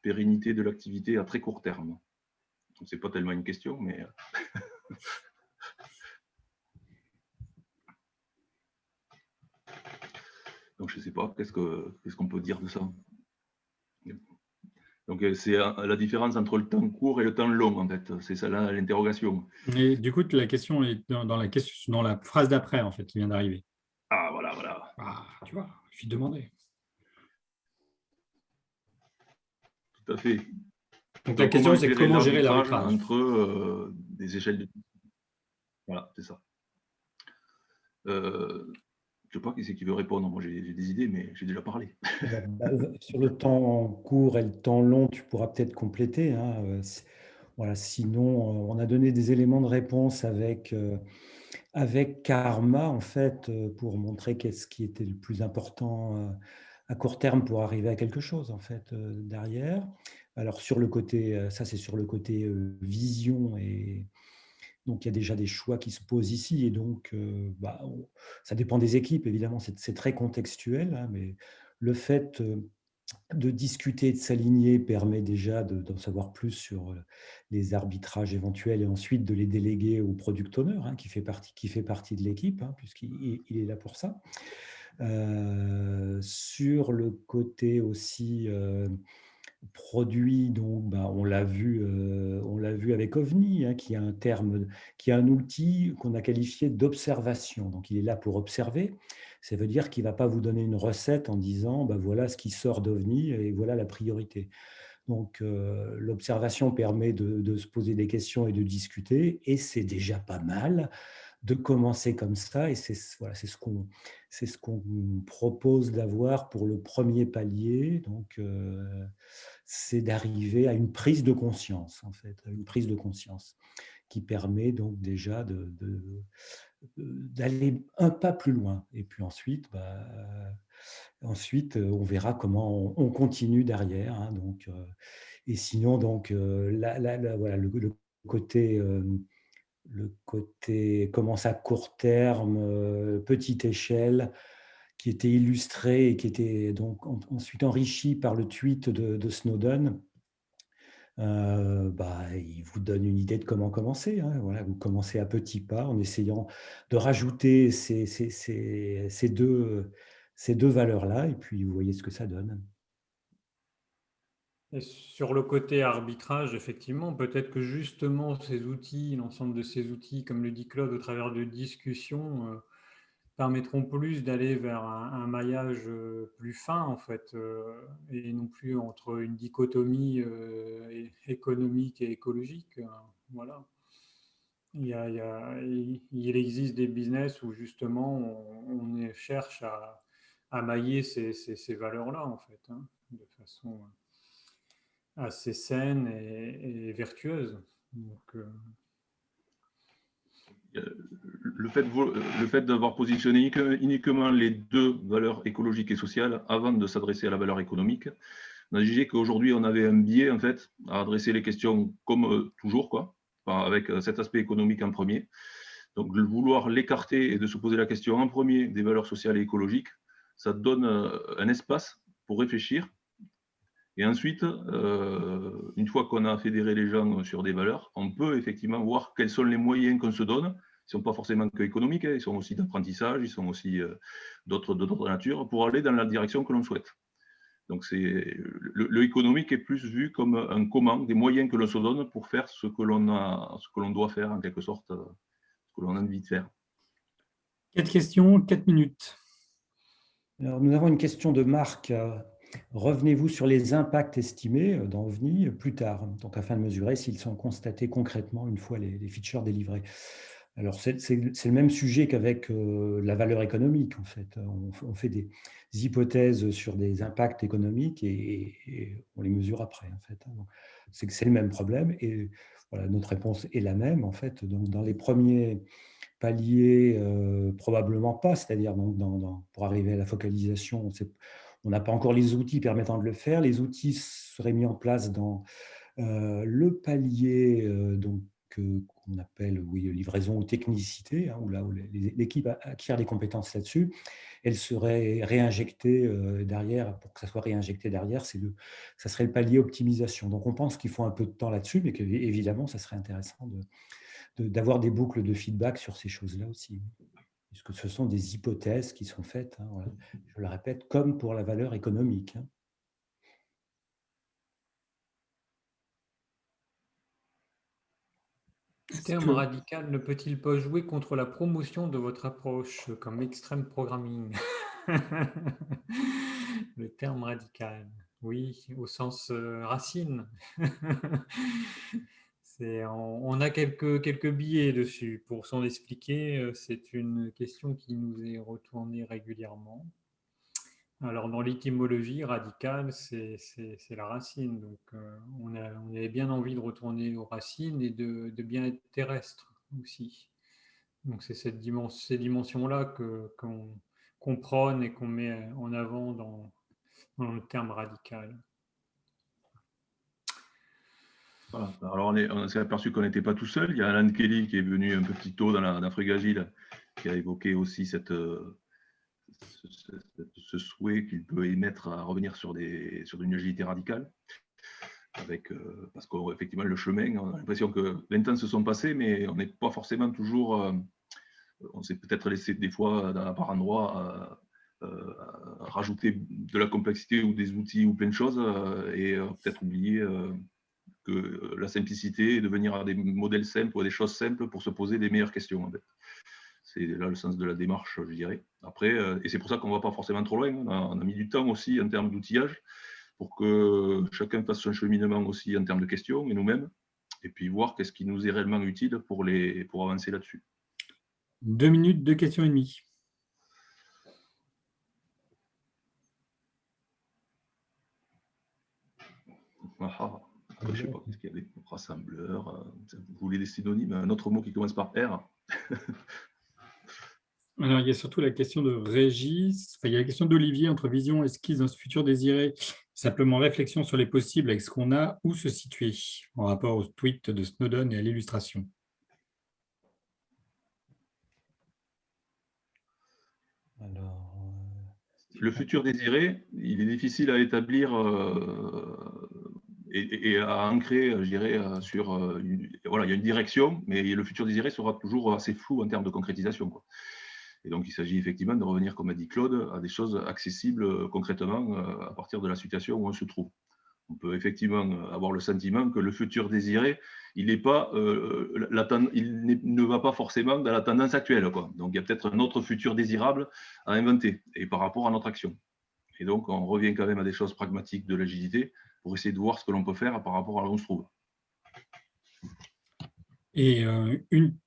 Pérennité de l'activité à très court terme. Ce n'est pas tellement une question, mais... Donc, je ne sais pas, qu'est-ce qu'on peut dire de ça? Donc, c'est la différence entre le temps court et le temps long, en fait. C'est ça l'interrogation. Et du coup, la question est dans la phrase d'après, en fait, qui vient d'arriver. Ah, voilà. Ah, tu vois, je suis demandé. Tout à fait. Donc, la question, c'est comment gérer l'arbitrage l'arbitrage entre des échelles de... Voilà, c'est ça. Je ne sais pas qui c'est qui veut répondre. Moi, j'ai des idées, mais j'ai déjà parlé. Sur le temps court et le temps long, tu pourras peut-être compléter, hein. Voilà, sinon, on a donné des éléments de réponse avec Karma, en fait, pour montrer qu'est-ce qui était le plus important à court terme pour arriver à quelque chose, en fait, derrière. Alors, sur le côté, ça, c'est sur le côté vision, et donc il y a déjà des choix qui se posent ici, et donc ça dépend des équipes, évidemment, c'est très contextuel, hein, mais le fait de discuter, de s'aligner permet déjà d'en savoir plus sur les arbitrages éventuels, et ensuite de les déléguer au product owner, hein, qui fait partie de l'équipe, hein, puisqu'il est là pour ça. Sur le côté aussi produit, donc on l'a vu avec OVNI, hein, qui a un terme, qui a un outil qu'on a qualifié d'observation. Donc il est là pour observer. Ça veut dire qu'il ne va pas vous donner une recette en disant voilà ce qui sort d'OVNI et voilà la priorité. Donc l'observation permet de se poser des questions et de discuter, et c'est déjà pas mal de commencer comme ça, et c'est ce qu'on propose d'avoir pour le premier palier. Donc c'est d'arriver à une prise de conscience, en fait, une prise de conscience qui permet donc déjà d'aller un pas plus loin. Et puis ensuite, on verra comment on continue derrière, hein. Donc, et sinon, donc, voilà, le côté commence à court terme, petite échelle, qui était illustré et qui était donc ensuite enrichi par le tweet de Snowden. Il vous donne une idée de comment commencer, hein. Voilà, vous commencez à petits pas en essayant de rajouter ces deux valeurs-là, et puis vous voyez ce que ça donne. Et sur le côté arbitrage, effectivement, peut-être que justement ces outils, l'ensemble de ces outils, comme le dit Claude, au travers de discussions, permettront plus d'aller vers un maillage plus fin, en fait, et non plus entre une dichotomie économique et écologique. Voilà. Il existe des business où justement on cherche à mailler ces valeurs-là, en fait, hein, de façon assez saine et vertueuse. Donc, Le fait d'avoir positionné uniquement les deux valeurs écologiques et sociales avant de s'adresser à la valeur économique, on a jugé qu'aujourd'hui, on avait un biais, en fait, à adresser les questions comme toujours, quoi, avec cet aspect économique en premier. Donc, de vouloir l'écarter et de se poser la question en premier des valeurs sociales et écologiques, ça donne un espace pour réfléchir. Et ensuite, une fois qu'on a fédéré les gens sur des valeurs, on peut effectivement voir quels sont les moyens qu'on se donne. Ils ne sont pas forcément que économiques, hein, ils sont aussi d'apprentissage, ils sont aussi d'autres nature, pour aller dans la direction que l'on souhaite. Donc, le économique est plus vu comme un comment, des moyens que l'on se donne pour faire ce que l'on doit faire, en quelque sorte, ce que l'on a envie de faire. 4 questions, 4 minutes. Alors, nous avons une question de Marc. Revenez-vous sur les impacts estimés dans OVNI plus tard, donc afin de mesurer s'ils sont constatés concrètement une fois les features délivrées. Alors, c'est le même sujet qu'avec la valeur économique, en fait. On fait des hypothèses sur des impacts économiques et on les mesure après, en fait. Donc, c'est le même problème. Et voilà, notre réponse est la même, en fait. Donc, dans les premiers paliers, probablement pas. C'est-à-dire, donc, pour arriver à la focalisation, on n'a pas encore les outils permettant de le faire. Les outils seraient mis en place dans le palier donc, qu'on appelle livraison ou technicité, hein, où l'équipe acquiert des compétences là-dessus, elle serait réinjectée derrière. Pour que ça soit réinjecté derrière, ça serait le palier optimisation. Donc on pense qu'il faut un peu de temps là-dessus, mais qu'évidemment, ça serait intéressant d'avoir des boucles de feedback sur ces choses-là aussi, puisque ce sont des hypothèses qui sont faites, hein, voilà. Je le répète, comme pour la valeur économique, hein. Le terme radical ne peut-il pas jouer contre la promotion de votre approche comme extreme programming? Le terme radical, oui, au sens racine. On a quelques billets dessus. Pour s'en expliquer, c'est une question qui nous est retournée régulièrement. Alors, dans l'étymologie, radicale, c'est la racine. Donc, on avait bien envie de retourner aux racines et de bien être terrestre aussi. Donc, c'est ces dimensions-là qu'on prône et qu'on met en avant dans le terme radical. Voilà. Alors on s'est aperçu qu'on n'était pas tout seul. Il y a Alan Kelly qui est venu un peu plus tôt dans Frugagile, qui a évoqué aussi ce souhait qu'il peut émettre à revenir sur une agilité radicale. Parce qu'effectivement, le chemin, on a l'impression que 20 ans se sont passés, mais on n'est pas forcément toujours. On s'est peut-être laissé des fois, par endroits, rajouter de la complexité ou des outils ou plein de choses, et peut-être oublier que la simplicité est de venir à des modèles simples ou à des choses simples pour se poser des meilleures questions. En fait. C'est là le sens de la démarche, je dirais. Après, et c'est pour ça qu'on ne va pas forcément trop loin. On a mis du temps aussi en termes d'outillage pour que chacun fasse son cheminement aussi en termes de questions, et nous-mêmes, et puis voir qu'est-ce qui nous est réellement utile pour avancer là-dessus. 2 minutes, 2 questions et demie. Je ne sais pas, qu'est-ce qu'il y avait? Rassembleur, vous voulez des synonymes? Un autre mot qui commence par R? Alors, il y a surtout la question de Régis, il y a la question d'Olivier, entre vision, esquisse dans ce futur désiré, simplement réflexion sur les possibles avec ce qu'on a, où se situer, en rapport au tweet de Snowden et à l'illustration. Alors, le futur désiré, il est difficile à établir et à ancrer, je dirais, sur voilà, il y a une direction, mais le futur désiré sera toujours assez flou en termes de concrétisation, quoi. Et donc, il s'agit effectivement de revenir, comme a dit Claude, à des choses accessibles concrètement à partir de la situation où on se trouve. On peut effectivement avoir le sentiment que le futur désiré, il ne va pas forcément dans la tendance actuelle, quoi. Donc, il y a peut-être un autre futur désirable à inventer et par rapport à notre action. Et donc, on revient quand même à des choses pragmatiques de l'agilité pour essayer de voir ce que l'on peut faire par rapport à là où on se trouve. Et une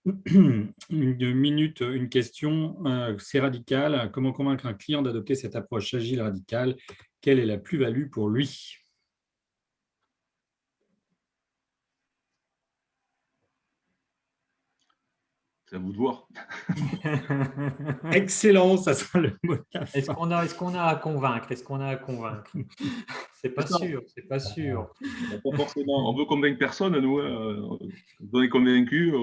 minute, une question, c'est radical. Comment convaincre un client d'adopter cette approche agile radicale? Quelle est la plus-value pour lui? C'est à vous de voir. Excellent, ça sera le mot de la fin. Est-ce qu'on a à convaincre? C'est pas sûr, c'est pas sûr. Pas forcément. On veut convaincre personne, nous. On est convaincus.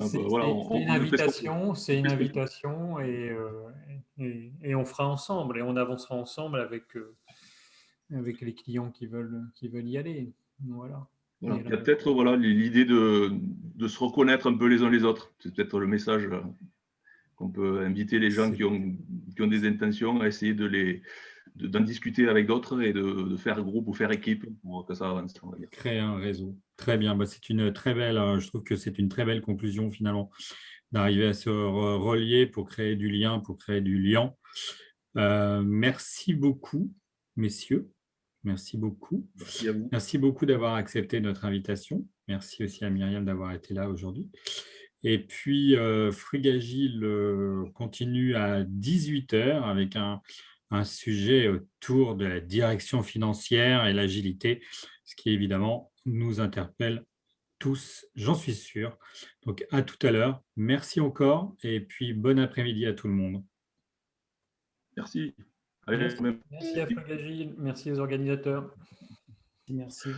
C'est une invitation et on fera ensemble et on avancera ensemble avec les clients qui veulent y aller. Voilà. Voilà. Il y a peut-être l'idée de se reconnaître un peu les uns les autres. C'est peut-être le message qu'on peut inviter les gens qui ont des intentions à essayer d'en discuter avec d'autres et de faire groupe ou faire équipe pour que ça avance. Créer un réseau. Très bien. C'est une très belle, je trouve que c'est une très belle conclusion finalement, d'arriver à se relier pour créer du lien, pour créer du liant. Merci beaucoup, messieurs. Merci beaucoup. Merci à vous. Merci beaucoup d'avoir accepté notre invitation. Merci aussi à Myriam d'avoir été là aujourd'hui. Et puis, Frugagile continue à 18h avec un sujet autour de la direction financière et l'agilité, ce qui évidemment nous interpelle tous, j'en suis sûr. Donc, à tout à l'heure. Merci encore et puis bon après-midi à tout le monde. Merci. Allez, Merci à Frugagile, merci aux organisateurs. Merci.